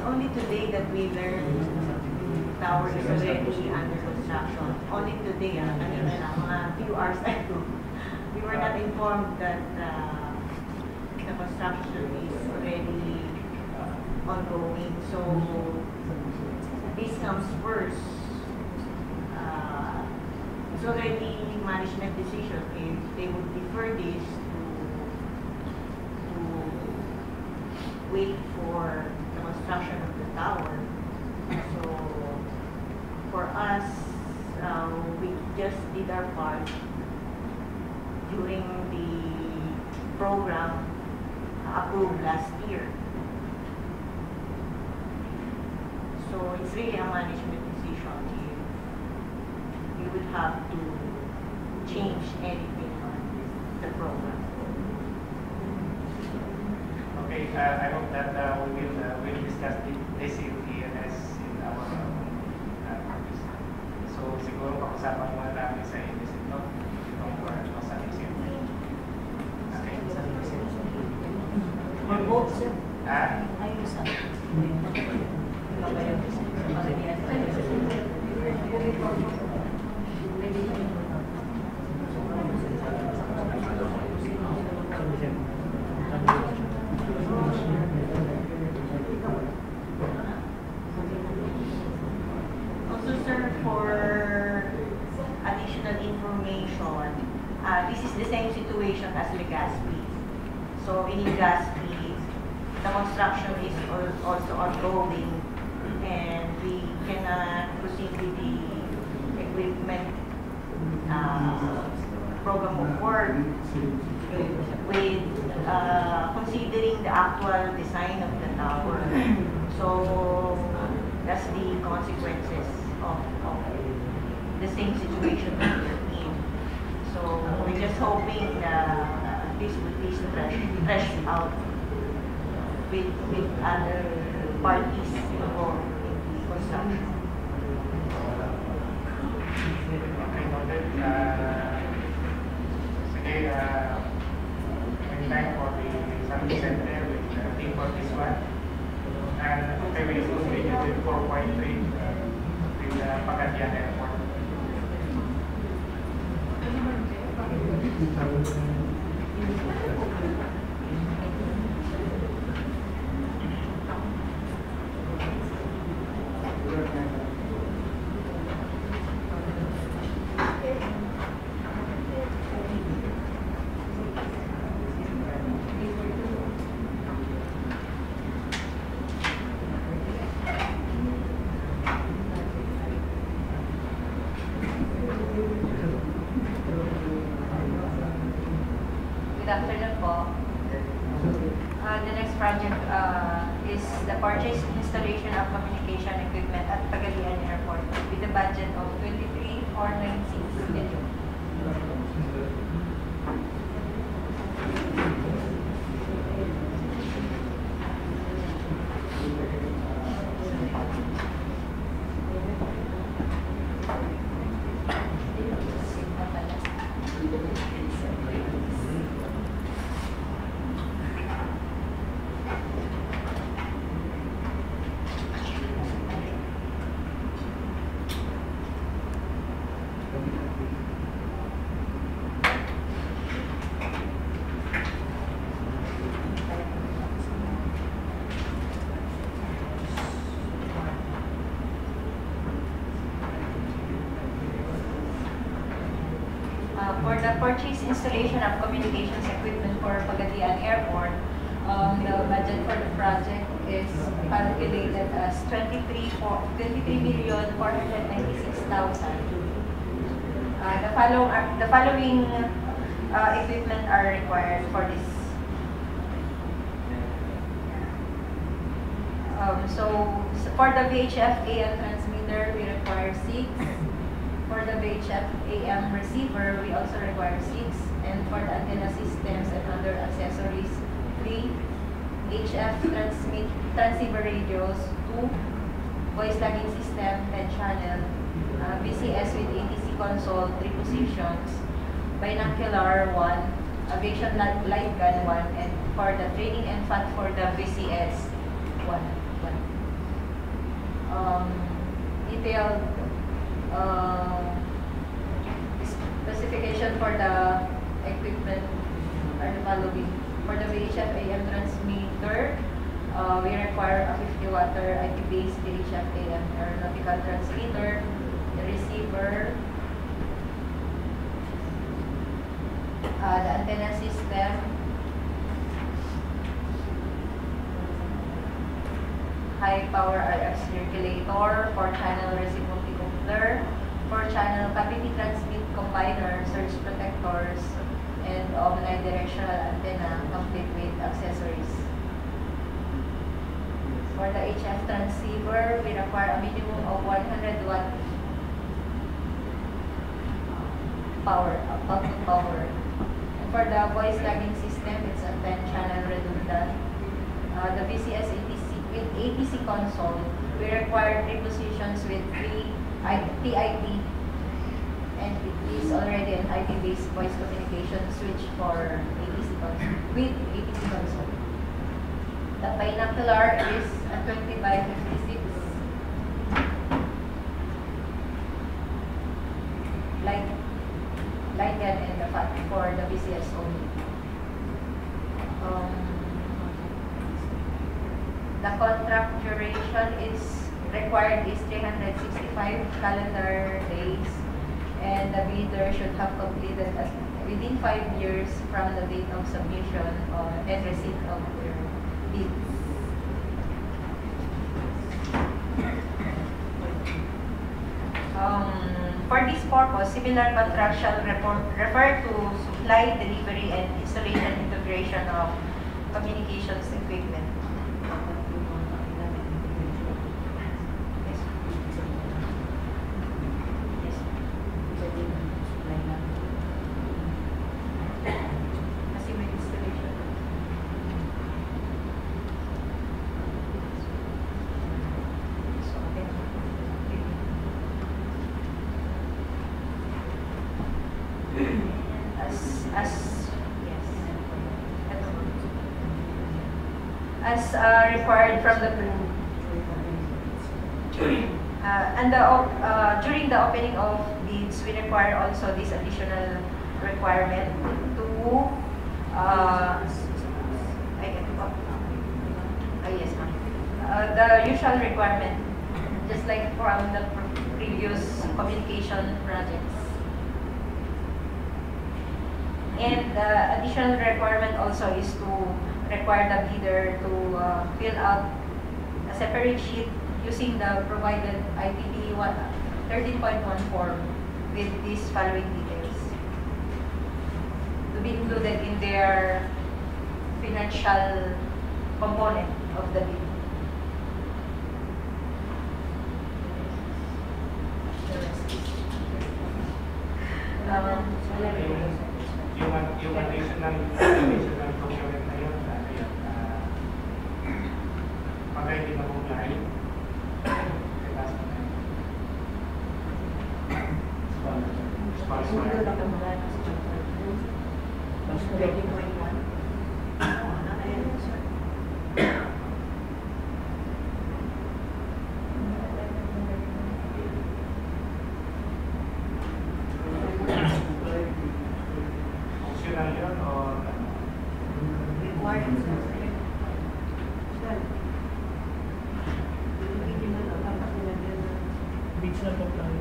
A: Only today that we learned the tower is already under construction. Only today, kanina lang, mga few hours ago. We were not informed that the construction is already ongoing. So this comes first. It's already management decision if they would defer this to wait for the construction of the tower. So for us, we just did our part during the program approved last year. So it's really a management decision if we would have to change anything on the program.
E: Okay, I hope that we'll discuss this in ENS in our office. So siguro pag-usapan muna namin sa ENS ito, itong sa ENS. Okay.
A: Mag-vote sir.
E: Ayun
A: sa. situation as Legazpi. So in Legazpi, the construction is also ongoing, and we cannot proceed with the equipment program of work with considering the actual design of the tower. So that's the consequences of the same situation that we're in. So we're just hoping that this will be stretched out with other parties involved in the construction.
E: Okay, noted. Sige, in time for the Sunday Center, we'll think for this one. And okay, we will continue with 4.3 with Pagadian Airport.
I: Good afternoon po. The next project is the purchase installation of communication equipment at Pagadian Airport with a budget of 23,496 million. For the purchase installation of communications equipment for Pagadian Airport, the budget for the project is calculated as 23,496,000. The following equipment are required for this. So for the VHF AM transmitter, we require 6. For the VHF AM receiver, we also require 6. And for the antenna systems and other accessories, 3. HF transceiver radios, 2. Voice tagging system, 10 channel. VCS with ATC console, 3 positions. Binocular, 1. Aviation light gun, 1. And for the training and FAT for the VCS, 1. Detailed specification for the equipment are the following. For the VHF AM transmitter, we require a 50-watt IP-based VHF AM aeronautical transmitter. The receiver, the antenna system, high power RF circulator, 4-channel receive multicoupler, 4-channel cavity transmit combiner, surge protectors, and omnidirectional antenna complete with accessories. For the HF transceiver, we require a minimum of 100-watt output power. And for the voice tagging system, it's a 10-channel redundant. The VCS with ATC console, we require 3 positions with 3 PIP, and it is already an IP-based voice communication switch for ATC console with ATC console. The binocular is a 20 by 56. Light gun and the FAT for the VCS only. The contract duration is required is 365 calendar days, and the bidder should have completed at within 5 years from the date of submission and receipt of their bids. For this purpose, similar contract shall refer to supply, delivery, and installation integration of communications equipment. Kasi may installation. So, okay. As required from the during the opening of bids, we require also this additional requirement to yes, ma'am. The usual requirement, just like from the previous communication projects. And the additional requirement also is to require the bidder to fill out a separate sheet using the provided IPP 13.1 form with these following details to be included in their financial component of the bid.
E: Yung additional procurement na yun, pagka hindi na-comply, itas na yun. Sponsor. Optional yun o
D: Beach na po lang.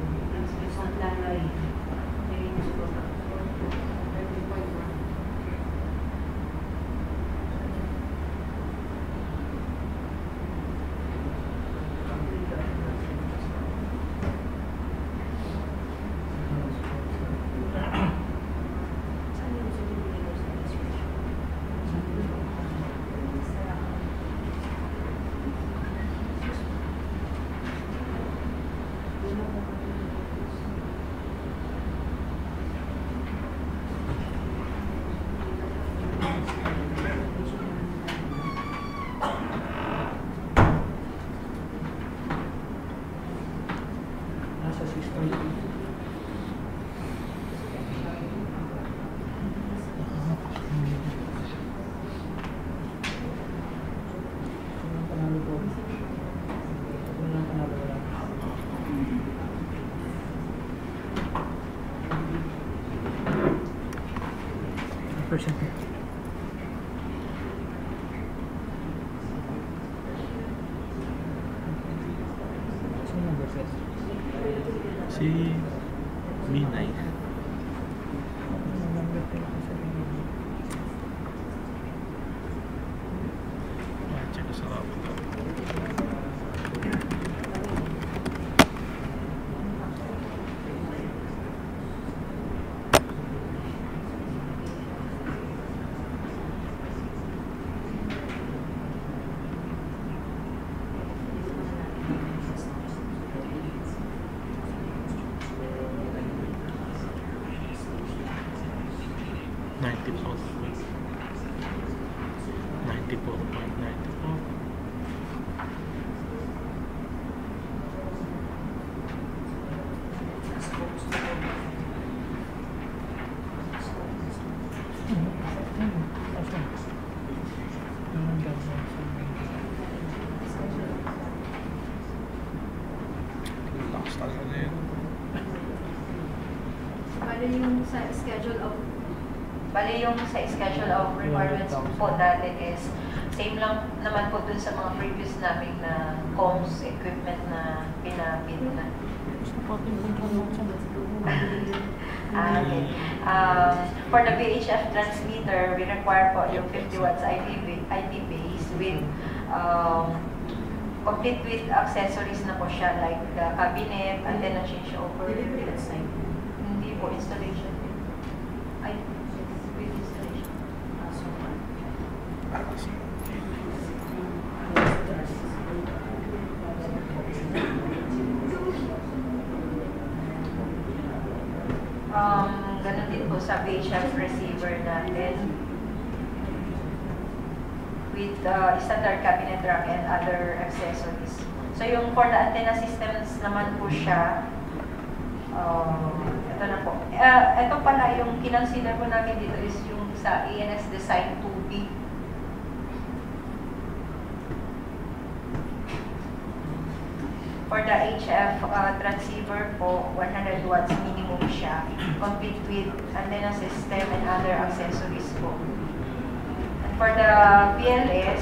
D: Nasa 6:30. Percent.
J: Si Minay. Check ko sa laptop.
I: Bali yung sa schedule of requirements po natin is same lang naman po dun sa mga previous namin na comms equipment na pinapin na. Okay. For the VHF transmitter, we require po yung 50 watts IP base with complete with accessories na po siya like the cabinet, antenna changeover. Hindi po, installation. Ay, with installation. Ganun din po sa VHF receiver natin with standard cabinet rack and other accessories. So yung for the antenna systems naman po siya, ito na po. Ito pala yung kinonsider po namin dito is yung sa ANS Design 2B. For the HF transceiver po, 100 watts minimum siya, complete with antenna system and other accessories po. And for the PLS,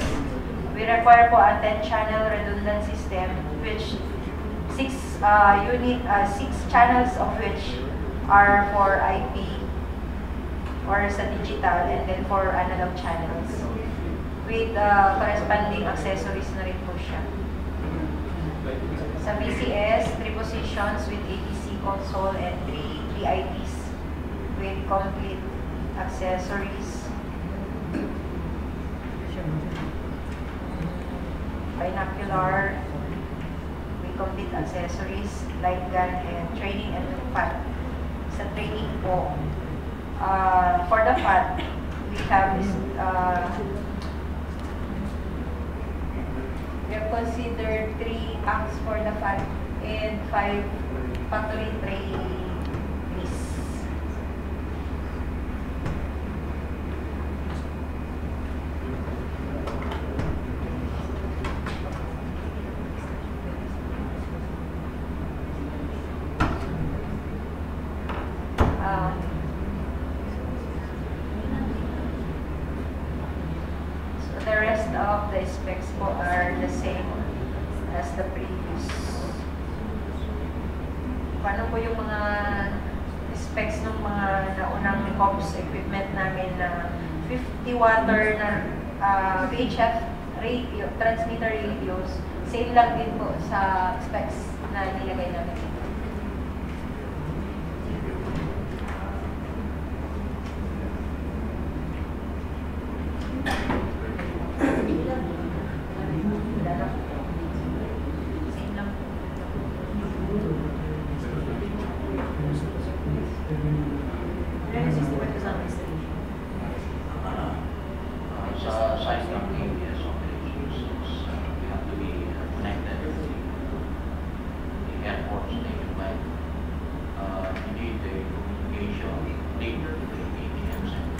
I: we require po a 10-channel redundant system, which 6 channels of which are for IP or sa digital, and then for analog channels with corresponding accessories na rin po siya. Sa BCS, 3 positions with APC console and 3 PIDs with complete accessories. Binocular with complete accessories, light gun, and training and FAT. Sa training po, for the FAT, we have this, we have considered 3 acts for the FAT and 5 factory trays. So the rest of the specs po are the same as the previous. Paano po yung mga specs ng mga naunang COPS equipment namin na 50 water na VHF radio, transmitter radios, same lang din po sa specs na nilagay namin dito.
F: Sa side ng ABS operations, we have to be connected to the airports nationwide. You need the communication link to the ATMs and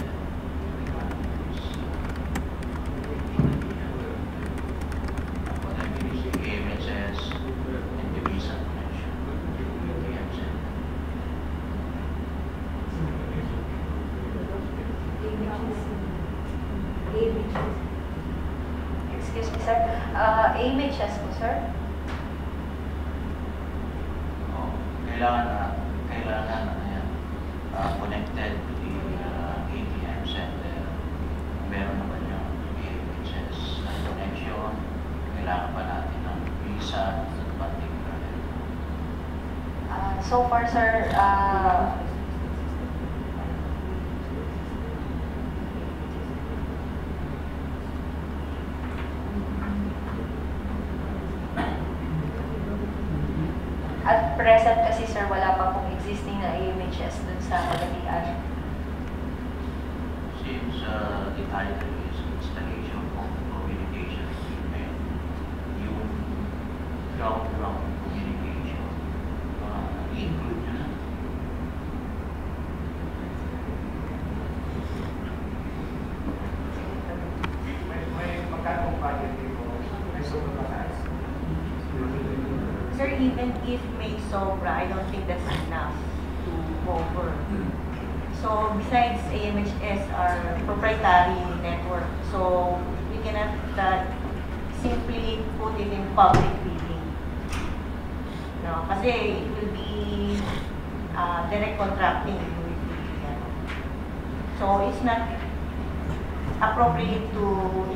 F: what I mean is the AMSS and the visa connection to the ATMs and
I: Excuse me, sir. AMHS po, sir?
F: kailangan na yan connected to the ATMs and meron naman yung AMHS connection. Kailangan pa natin ng visa at banding credit.
I: So far, sir, at present kasi, sir, wala pa pong existing na AMHS dun sa Kalamian.
F: Since the title is installation of communication equipment, yung ground communication, include na.
E: May magkano budget dito? May sobrang mataas.
A: Sir, even if may sobra, I don't think that's enough to cover. So, besides AMHS, our proprietary network, so we cannot simply put it in public bidding. No, kasi it will be direct contracting. So it's not appropriate to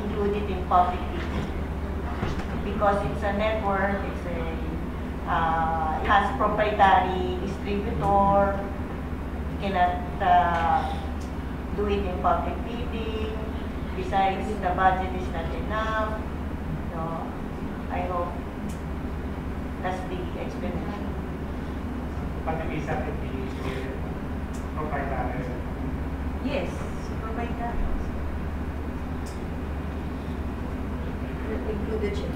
A: include it in public bidding because it's a network, it has proprietary distributor, you cannot do it in public bidding. Besides, the budget is not enough. So I hope that's the explanation.
E: But the visa can be proprietary.
A: Yes, proprietary.
I: Included siya.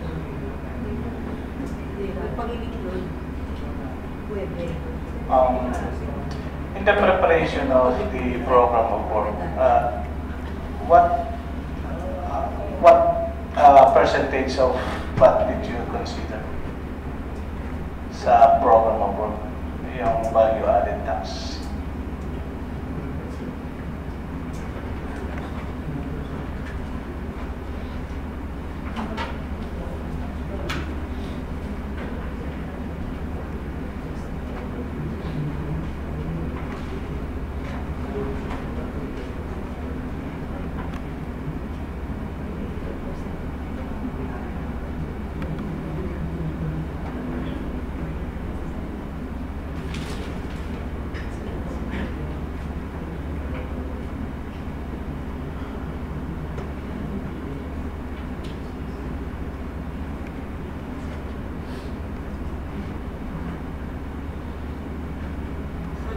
I: Pag i-include, pwede.
C: In the preparation of the program of work, what percentage of what did you consider sa program of work, yung value added tax?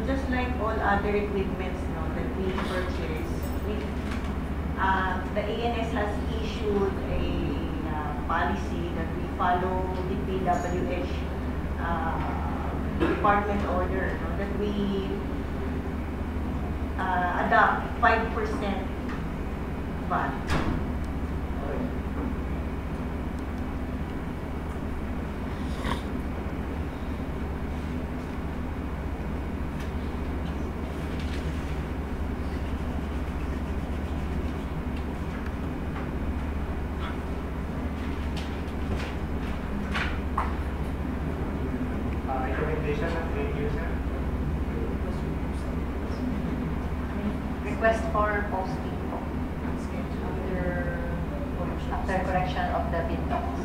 A: Just like all other equipments that we purchase, the ANS has issued a policy that we follow the PWH department order, that we adopt 5% VAT.
E: Recommendation of the user.
I: Request for posting after correction of the bid docs.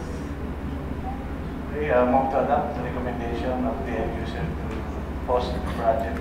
C: Okay, move to adopt the recommendation of the end user to post the project.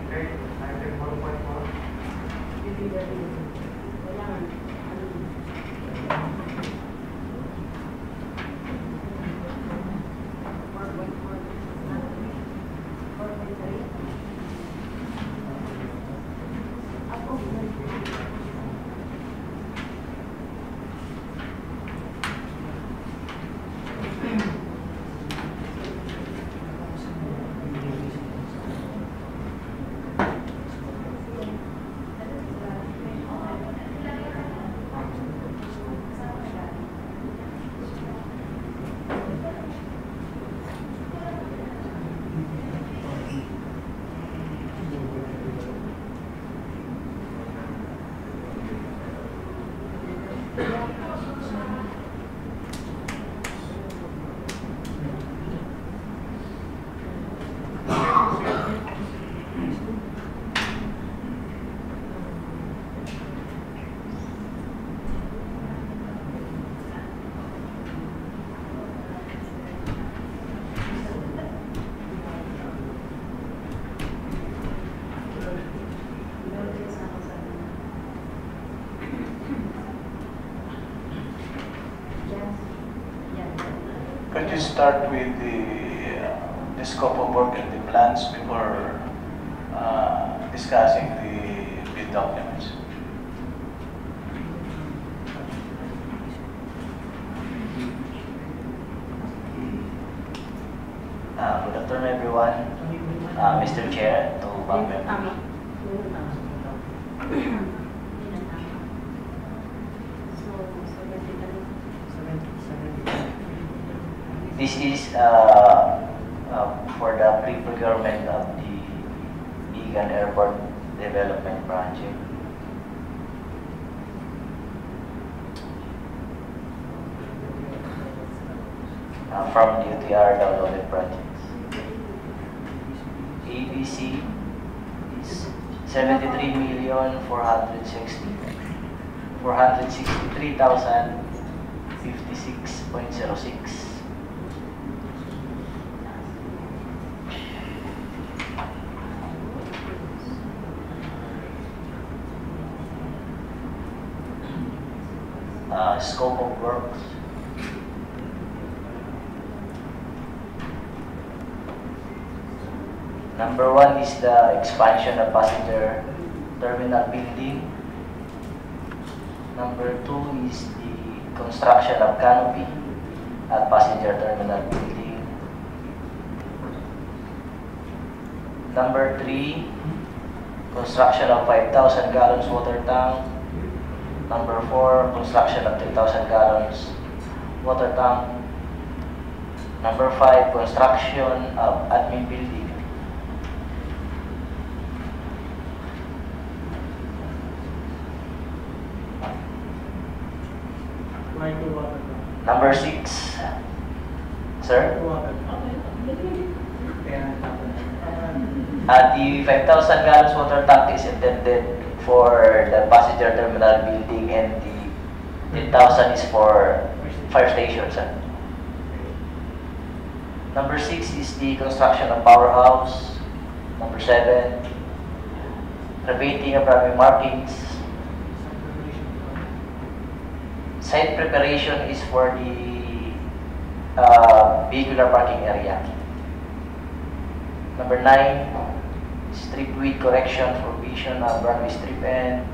E: Okay, item 1.1. Could you start with the
C: the scope of work and the plans before discussing the bid documents.
K: Good afternoon, everyone. Mr. Chair, to BAC members. This is for the pre-procurement of the Vegan Airport Development Project. From the UTR downloaded projects. ABC is 463,056.06. Scope of works. Number 1 is the expansion of passenger terminal building. Number 2 is the construction of canopy at passenger terminal building. Number 3, construction of 5,000 gallons water tank. Number 4, construction of 3,000 gallons water tank. Number 5, construction of admin building. Number 6, sir? The 5,000 gallons water tank is intended for the passenger terminal building, and the 10,000 is for fire station, sir. Number 6 is the construction of powerhouse. Number 7, repainting of runway markings. Site preparation is for the vehicular parking area. Number 9, strip width correction for vision of runway strip end.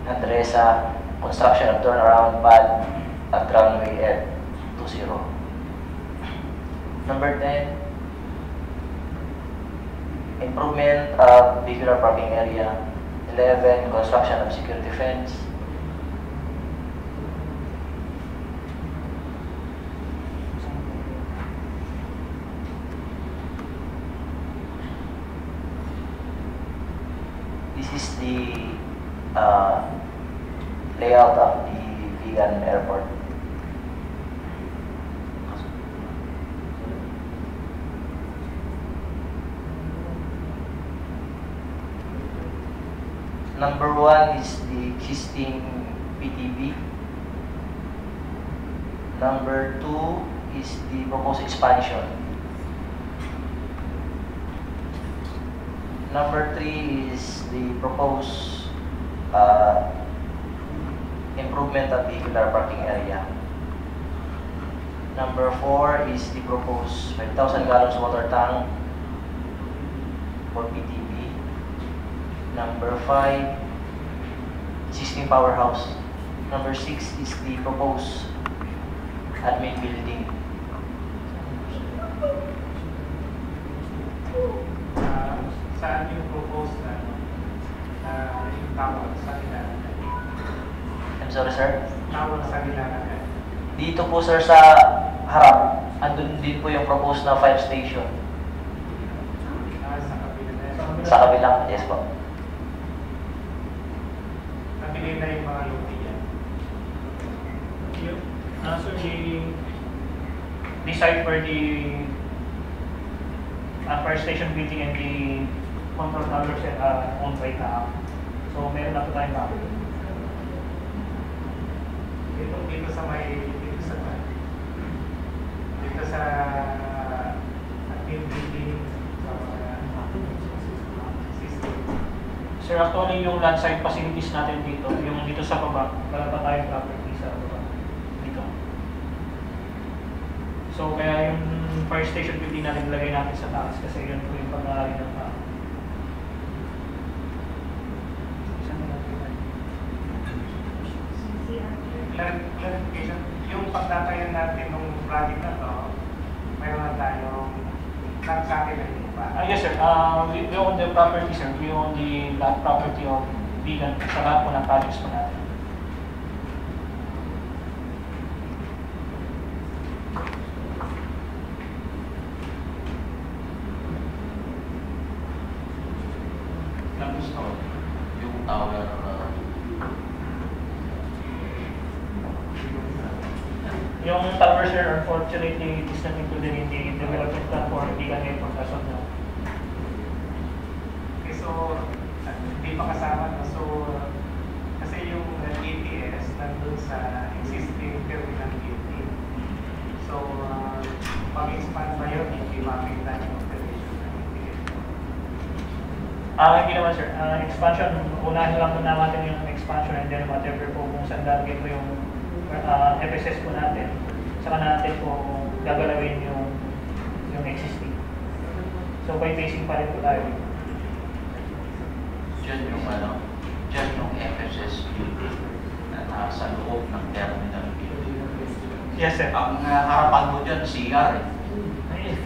K: Andresa, construction of turnaround pad at runway at 20. Number 10, improvement of vehicular parking area. 11, construction of security fence. This is the layout of the Vegan Airport. Number 1 is the existing PTB. Number 2 is the proposed expansion. Number 3 is the proposed improvement of vehicular parking area. Number 4 is the proposed 5,000 gallons water tank for PTB. Number 5, existing powerhouse. Number 6 is the proposed admin building.
E: Saan yung proposed yung tower sa Nilaga?
K: I'm sorry, sir?
E: Tower sa Nilaga.
K: Dito po, sir, sa harap, andun din po yung proposed na 5 station.
E: Sa kabila.
K: Sa kabilang, yes po.
E: Nabili na yung mga lupi yan.
D: So the site for the fire station building and the control towers on site na. So meron na po tayong bago.
E: Dito sa admin building sa system.
D: Sir, actually yung land site facilities natin dito, yung dito sa baba, wala pa tayong property sa baba. Dito. So kaya yung fire station building natin ilagay natin sa taas kasi yun po yung pag-aari ng
E: Clarification, yung pagtatayan natin ng project na to, mayroon na tayong nagsakin pa.
D: Yes sir, we own the property sir, we own the land property of Bigan sa lahat po ng projects po natin.
F: Tapos yung tower,
D: Yung tower sir, unfortunately, it is not included in the development plan for Bigan Airport as of now.
E: Okay, so, hindi pa kasama, no? So, kasi yung ATS nandun sa existing terminal building. So, pag-expand ba yun, hindi makita yung operation ng ATS?
D: Hindi naman sir, expansion, unahin lang muna natin yung expansion and then whatever po kung saan lalagay po yung FSS po natin, saka natin po gagalawin yung existing. So by basing pa rin po tayo.
F: dyan yung dyan yung FSS building na nasa loob ng terminal building.
D: Yes sir.
F: Ang harapan mo dyan, CR.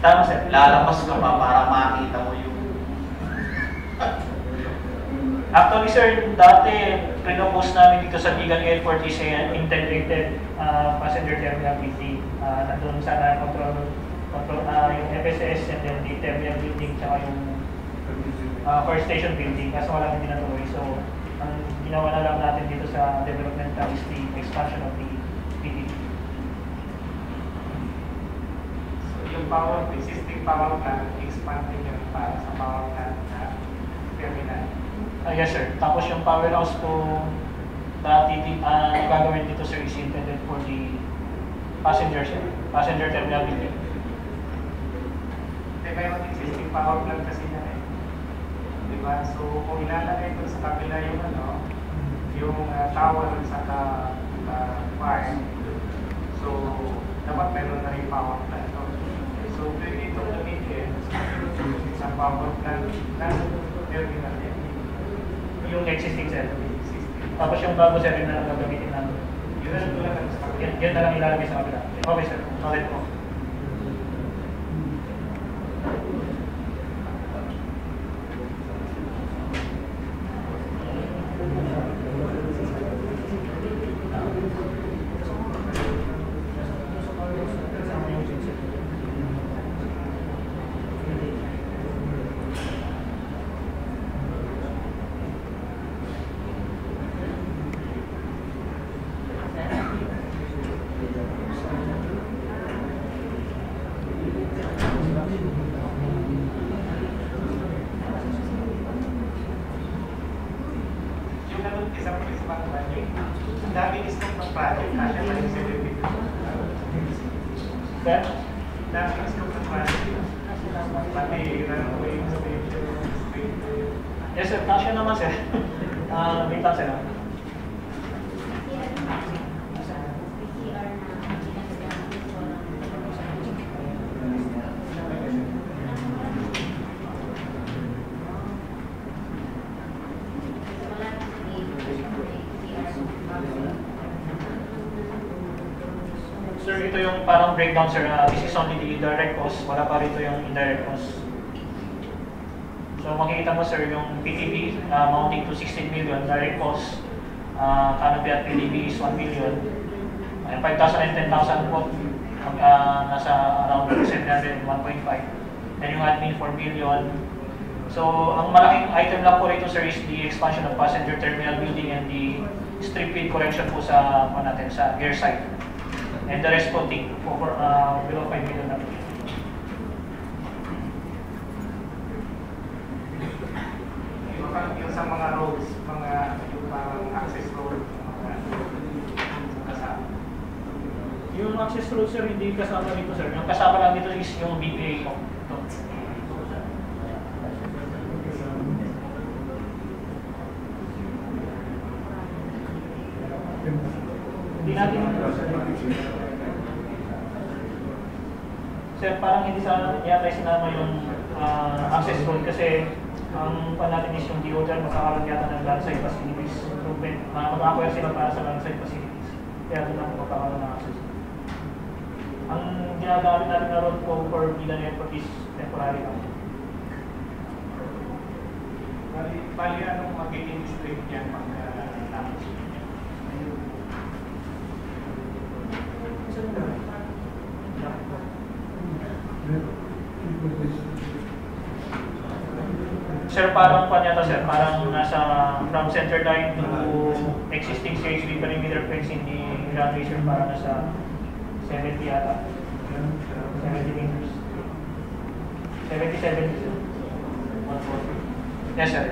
D: Tama sir.
F: Lalabas ka pa para makita mo yung...
D: Actually sir, dati pinopose namin dito sa Bigan Airport is integrated passenger terminal building. Nandun sana control yung FSS and then the terminal building tsaka yung first station building kaso wala hindi natuloy. So ang ginawa na lang natin dito sa development is the expansion of the building.
E: So yung existing power plant, expanding yun para sa power plant na terminal.
D: Yes sir. Tapos yung powerhouse po dati gagawin dito sir is intended for the passenger terminal building.
E: Mayroon existing power plant kasi na eh. Diba? So kung ilalagay ko sa kabila yung yung tower sa farm, so dapat meron na rin power plant. So pwede itong gamitin sa power plant na terminal.
D: Yung existing sir. Tapos yung bago sir, yun na lang gagamitin namin.
E: Yun na lang ilalagay sa kabila.
D: Yun na lang ilalagay sa kabila. Okay sir. Solid po.
E: Ang dami scope ng project, kasya pa yung celebrity.
D: Sir?
E: Dami scope ng project. Pati runway, station, street.
D: Yes sir, kasya naman sir. Wait lang sir. Sir, ito yung parang breakdown sir. This is only the direct cost. Wala pa rito yung indirect cost. So makikita mo sir yung PTB amounting to 16 million. Direct cost, canopy at PTB is 1 million. 5,000 and 10,000 po. Nasa around 700 and 1.5. Then yung admin 4 million. So ang malaking item lang po rito sir is the expansion of passenger terminal building and the strip feed correction po sa natin sa gear side. And the rest po take for below 5 million na po.
E: Yung sa mga roads, yung parang access road, mga kasama.
D: Yung access road sir, hindi kasama dito sir. Yung kasama lang dito is yung BPA ko. Hindi natin Sir, parang hindi sa yata sinama yung access road kasi ang pan natin is yung DOTR makakaroon yata ng landside facilities improvement. Mag-acquire sila para sa landside facilities. Kaya doon ako magkakaroon ng access. Ang ginagamit natin na road po for Bilan Airport is temporary lang.
E: Bali, anong magiging straight yan pagka-tapos?
D: Sir, parang pa yata sir, parang nasa from center line to existing CHP perimeter fence in the runway sir, parang nasa 70 yata. 70 meters. 77 sir. 140. Yes sir.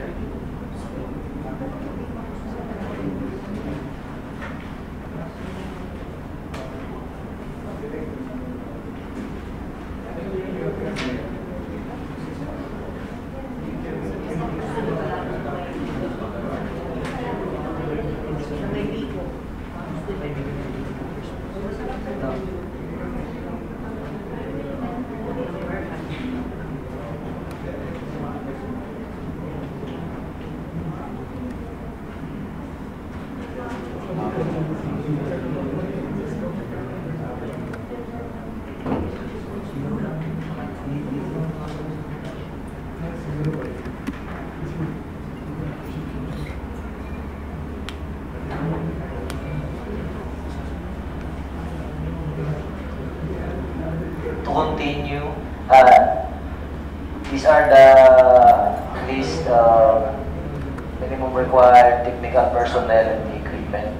K: To continue, these are the list of minimum required technical personnel and equipment.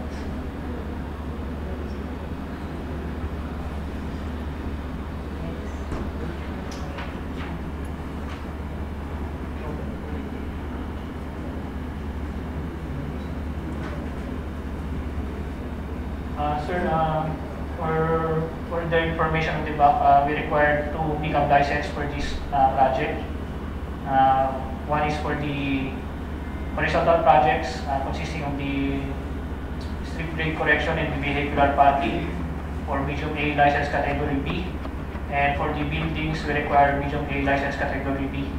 D: Sir, for the information of the BAC, we require 2 pickup license for this project. One is for the horizontal projects consisting of the strip grade correction and the vehicular parking for medium A license category B. And for the buildings, we require medium A license category B.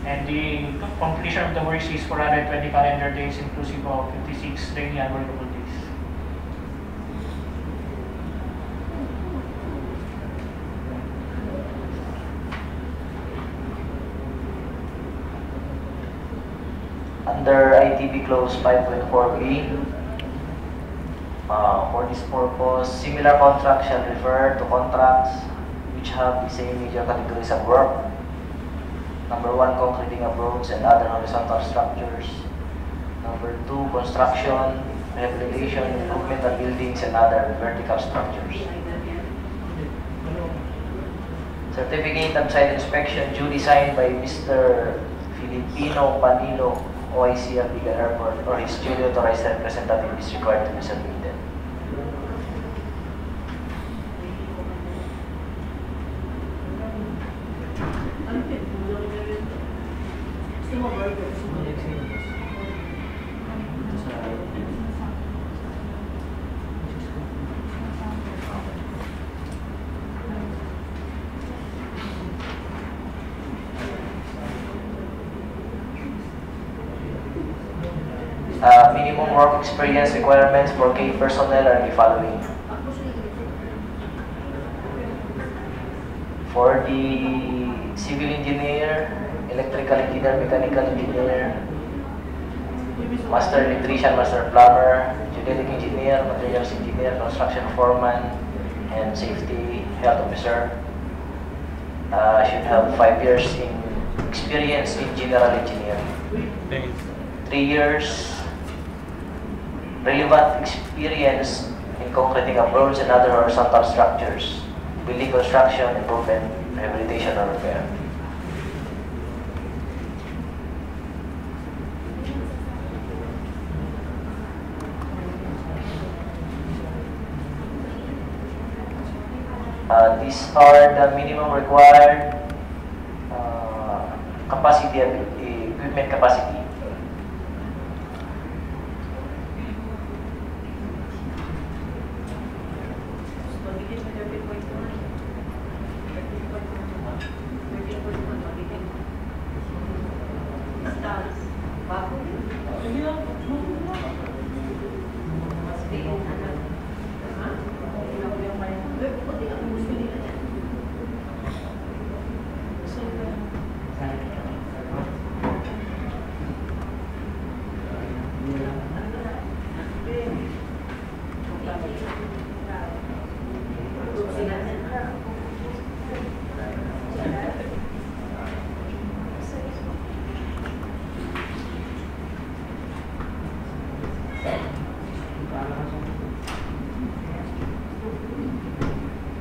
D: And the completion of the works is 420 calendar days inclusive of 56 rainy and workable days.
K: Under ITB Clause 5.4b, for this purpose, similar contracts shall refer to contracts which have the same major categories of work. Number 1, concreting of roads and other horizontal structures. Number 2, construction, rehabilitation, improvement of buildings and other vertical structures. Certificate of site inspection duly signed by Mr. Filipino Panilo, OIC of Bigan Airport, or his duly authorized representative is required to be submitted. Minimum work experience requirements for key personnel are the following. For the civil engineer, electrical engineer, mechanical engineer, master electrician, master plumber, genetic engineer, materials engineer, construction foreman, and safety health officer should have 5 years in experience in general engineering. 3 years relevant experience in concreting of roads and other horizontal structures, building construction, improvement, rehabilitation, or repair. These are the minimum required capacity of equipment capacity.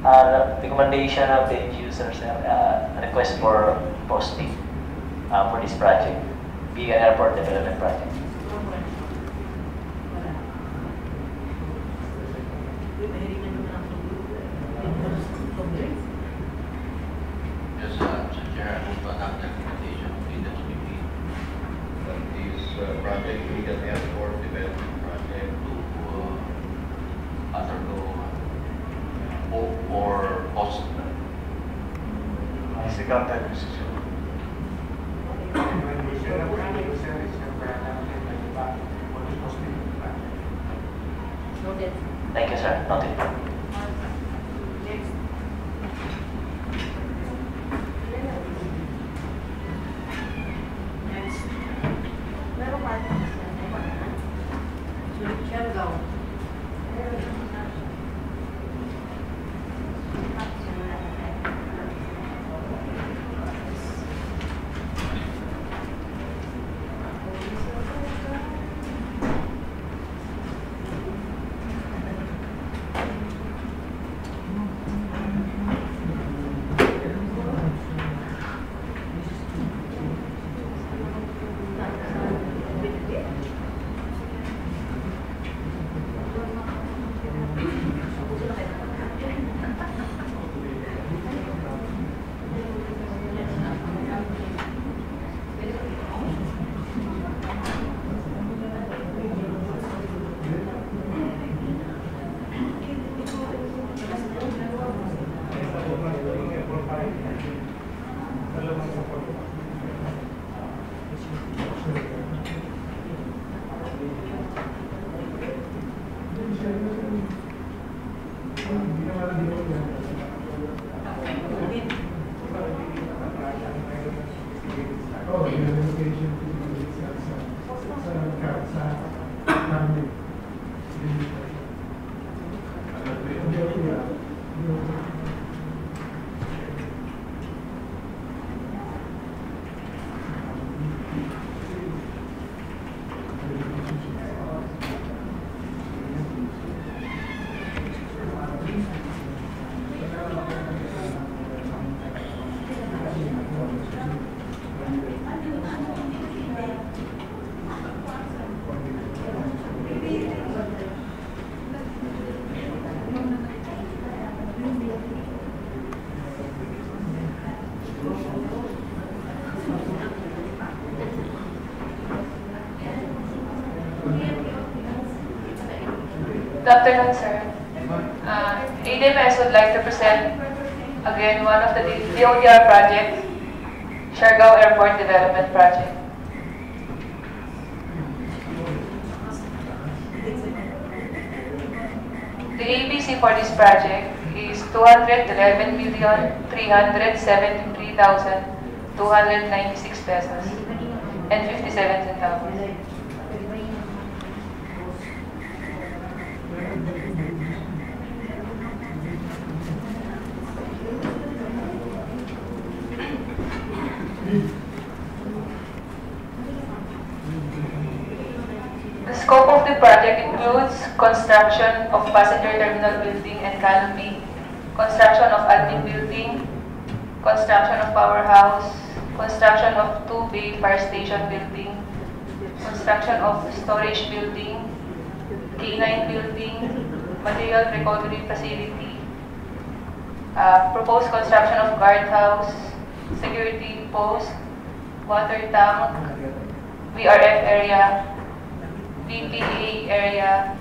K: recommendation of the end users, request for posting for this project, being an airport development project.
F: Yes, Mr. Chair, I move to adopt the recommendation of the WP that this project, legal airport development project, to undergo or post.
C: I second that decision.
E: Recommendation of the user is adopted by the BAC for the posting of the project.
I: Noted.
K: Thank you, sir. Noted.
A: Next. Next. Meron pa rin. Siargao.
L: Good afternoon, sir. ADMS would like to present again one of the DODR projects, Siargao Airport Development Project. The ABC for this project is 211,373,296 pesos and 57 centavos. The scope of the project includes construction of passenger terminal building and canopy, construction of admin building, construction of powerhouse, construction of 2-bay fire station building, construction of storage building, K9 building, material recovery facility, proposed construction of guardhouse, security post, water tank, VRF area, VPA area,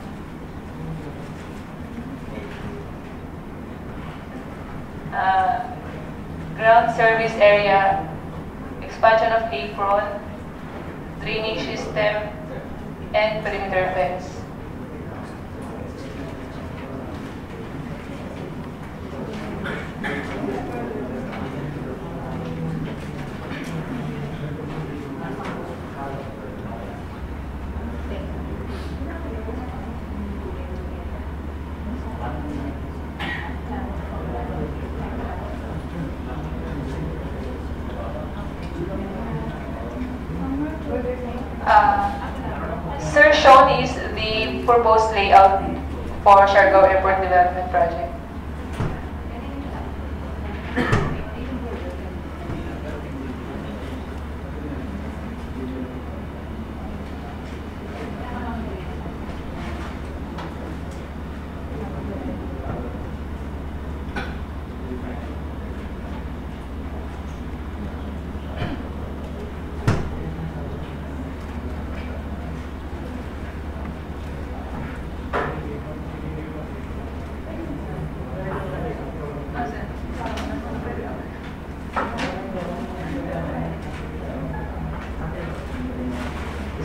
L: ground service area, expansion of apron, drainage system, and perimeter fence. Sir, shown is the proposed layout for Siargao Airport Development Project.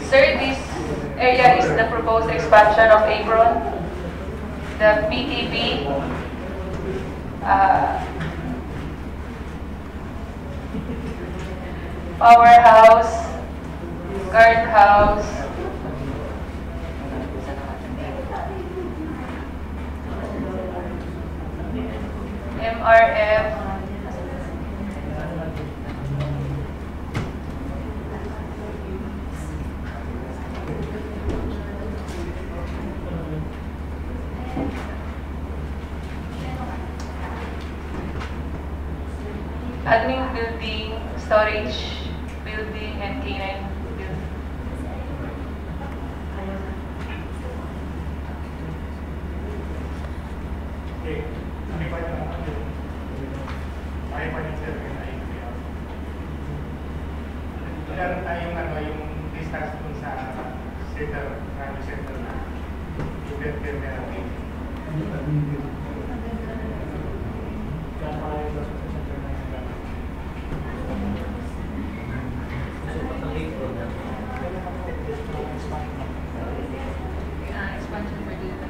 L: Sir, this area is the proposed expansion of apron, the PTB, powerhouse, guardhouse, MRF, admin building, storage building, and K9 building.
E: Okay. Ay pa rin sir, meron tayong yung distance dun sa center, radio center na event terminal.
I: Expansion for data.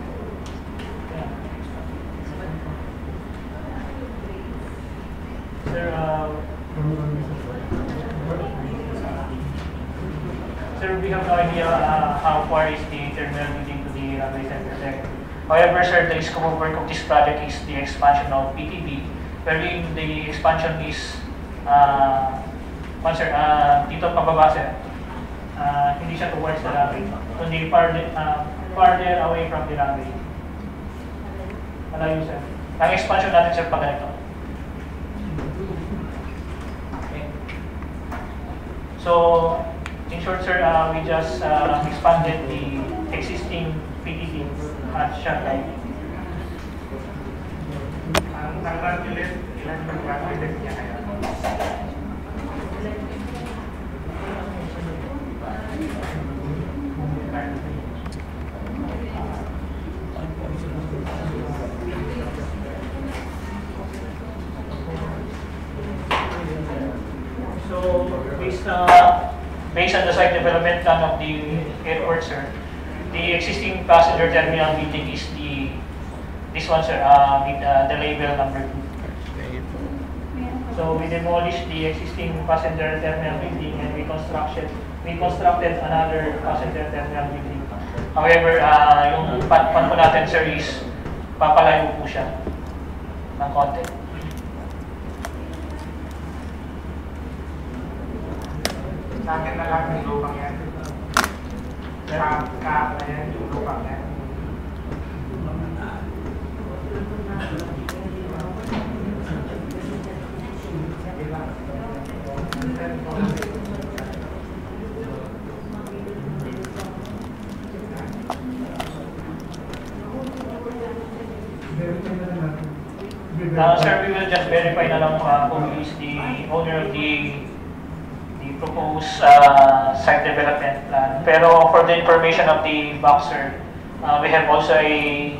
D: Sir, we have no idea how far is the terminal building to the runway center deck. However, sir, the scope of work of this project is the expansion of PTB, wherein the expansion is, dito pababa, sir. Hindi siya towards the runway, kundi farther away from the runway. Malayo, sir. Ang expansion natin, sir, pag ganito. Okay. So, in short, sir, we just expanded the existing PTB at Shanghai.
E: Ang tanggal ulit, ilan yung ulit niya kaya?
D: So, based on the site development plan of the airport, sir, the existing passenger terminal building is this one, sir, with the label number 2. So we demolished the existing passenger terminal building and we constructed another passenger terminal building. However, yung pan po natin, sir, is papalayo po siya ng konti.
E: Sa akin na lang yung lupang yan. CAAP na yan, yung lupang yan.
D: Sir, we will just verify na lang who is the owner of the proposed site development plan. Pero for the information of the boxer, we have also a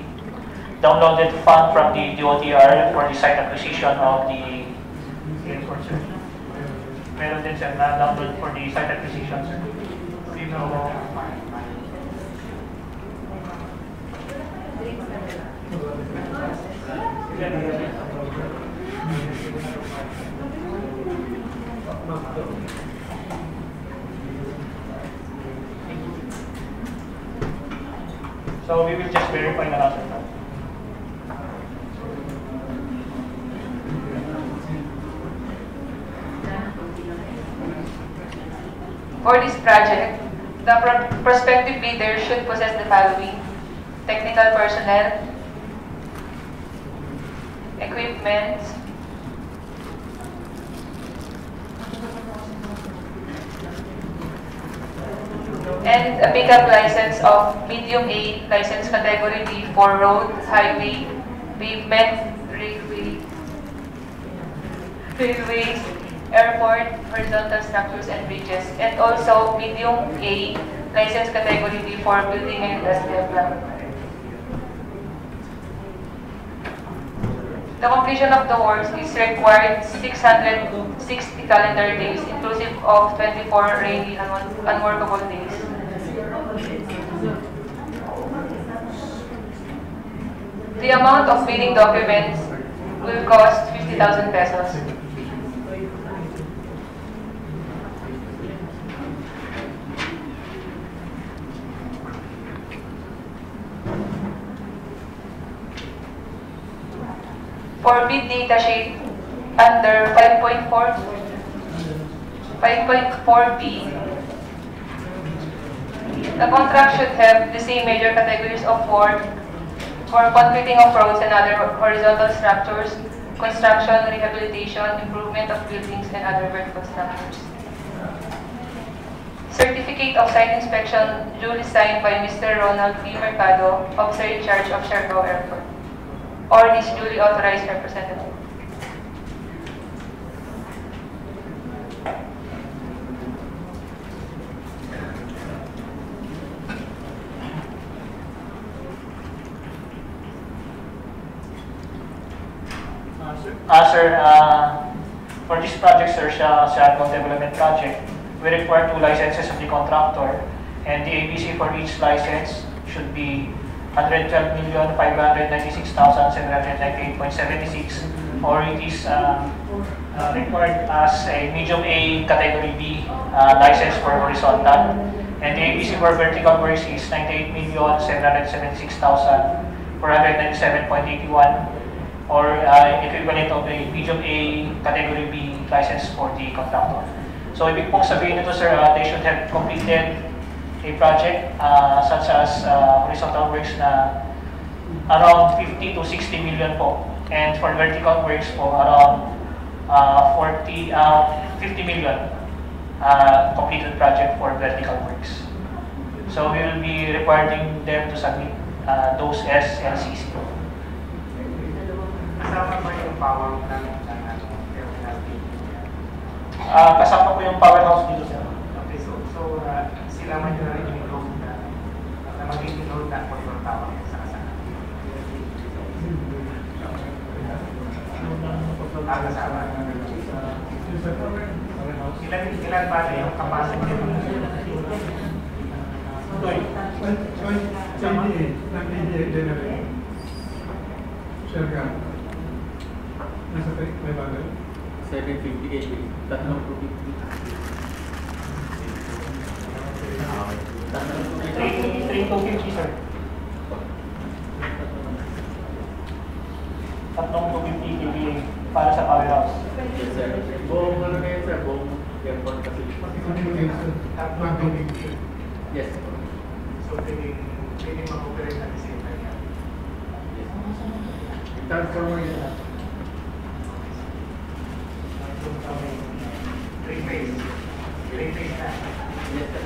D: downloaded fund from the DOTR for the site acquisition of the airport, sir. Meron din, sir, na download for the site acquisition, sir. So we will just verify na lang, sir.
L: For this project, the prospective bidder should possess the following: technical personnel, equipment, and a pickup license of medium A, license category B for road, highway, pavement, railways, airport, horizontal structures and bridges, and also medium A, license category B for building and industrial plant. The completion of the works is required 660 calendar days, inclusive of 24 rainy and unworkable days. The amount of bidding documents will cost 50,000 pesos. For bid data sheet under 5.4B, the contract should have the same major categories of work for concreting of roads and other horizontal structures, construction, rehabilitation, improvement of buildings, and other vertical structures. Certificate of site inspection duly signed by Mr. Ronald P. Mercado, officer in charge of Siargao Airport, or his duly authorized representative.
D: Sir, for this project, sir, Siargao Development Project, we require 2 licenses of the contractor, and the ABC for each license should be 112,596,798.76, or it is required as a medium A category B license for horizontal, and the ABC for vertical works is 98,776,497.81, or equivalent of a medium A category B license for the contractor. So ibig pong sabihin nito, sir, they should have completed a project such as horizontal works na around 50 to 60 million po, and for vertical works po around 50 million completed project for vertical works. So we will be requiring them to submit those SLCC.
E: Kasama ba yung power plant ng
D: Kasama po yung powerhouse dito, sir.
E: Okay, so sila man yung rin yung load na magiging load na control tower sa kasama. Kasama. Ilan ba na yung capacity ng
M: nasa may bagay? 758. Tatlong 250.
D: 3,250, sir. Tatlong 250 kVA para sa powerhouse.
M: Yes, sir. Buong ano ngayon, sir? Buong airport kasi. Yes.
E: So, pwedeng mag-operate at the same time.
M: Yes. Transformer yun.
E: Three phase na.
M: Yes, sir.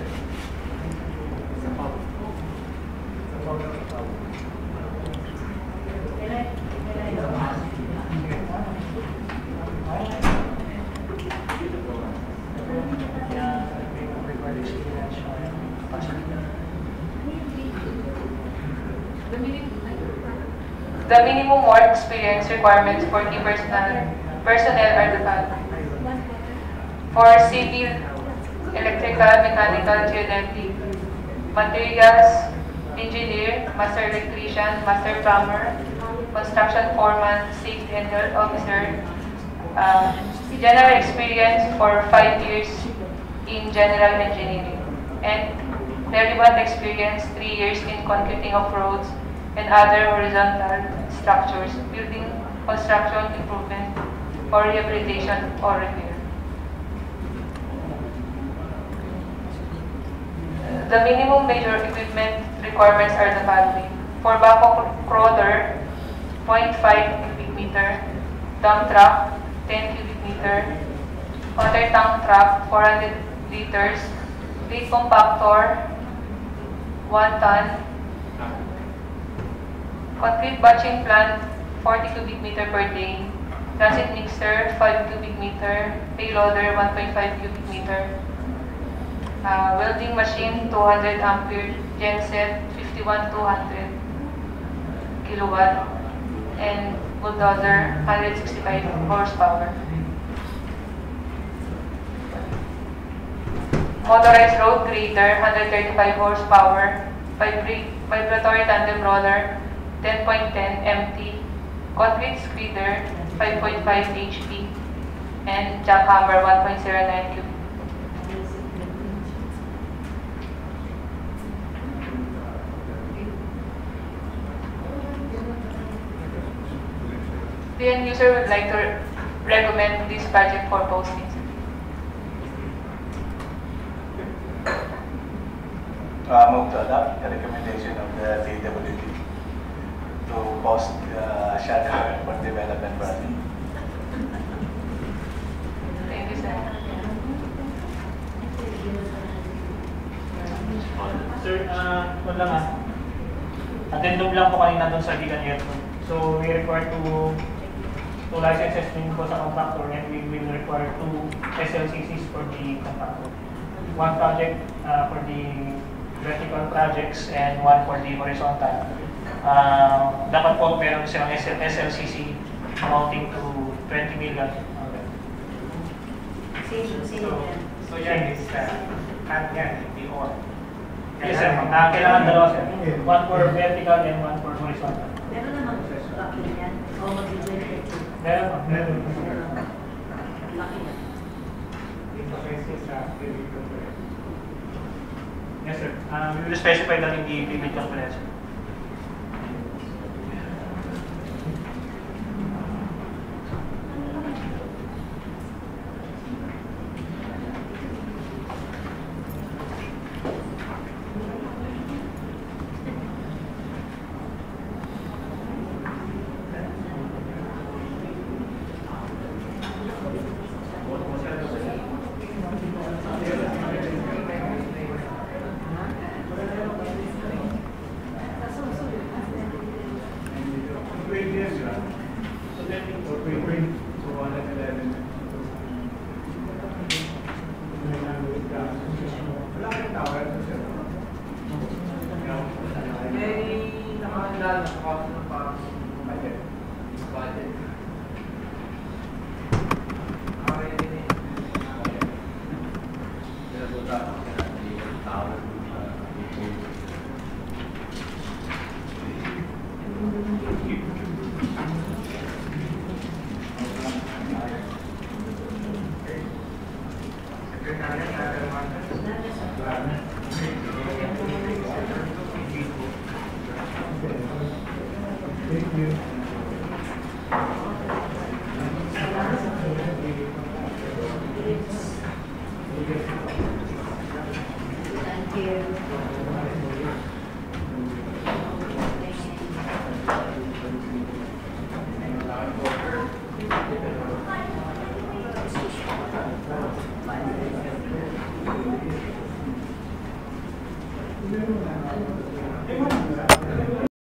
L: The minimum work experience requirements for key personnel are the following. For civil, electrical, mechanical, geodetic, materials, engineer, master electrician, master plumber, construction foreman, safety and health officer, general experience for 5 years in general engineering, and relevant experience 3 years in concreting of roads and other horizontal structures, building, construction, improvement, or rehabilitation or repair. The minimum major equipment requirements are the following. For backhoe crawler, 0.5 cubic meter, dump truck, 10 cubic meter, water tank truck, 400 liters, lead compactor, 1 ton, concrete batching plant, 40 cubic meter per day, transit mixer, 5 cubic meter, payloader, 1.5 cubic meter, welding machine, 200 ampere, genset, 51,200 kilowatt, and bulldozer, 165 horsepower. Motorized road grader, 135 horsepower, vibratory tandem roller, 10.10 MT, concrete spreader 5.5 HP, and jackhammer 1.09 cubic. The end user would like to recommend this project for posting.
C: Move to adopt the recommendation of the DWD to post shadow for development project.
L: Thank you, sir.
D: Sir, addendum lang po kanina doon sa Bigan Airport. So we require two licenses din po sa contractor, and we will require 2 SLCCs for the contractor. One project for the vertical projects and one for the horizontal. Dapat po meron silang SLCC amounting to 20 million.
E: So yan is cut yan, hindi or.
D: Yes sir, kailangan dalawa sir. One for vertical and one for horizontal.
A: Meron naman laki yan. O mag-22.
D: Meron po.
A: Laki yan.
E: Ito kasi sa
D: Yes sir. We will specify that in the payment conference.
A: Thank you.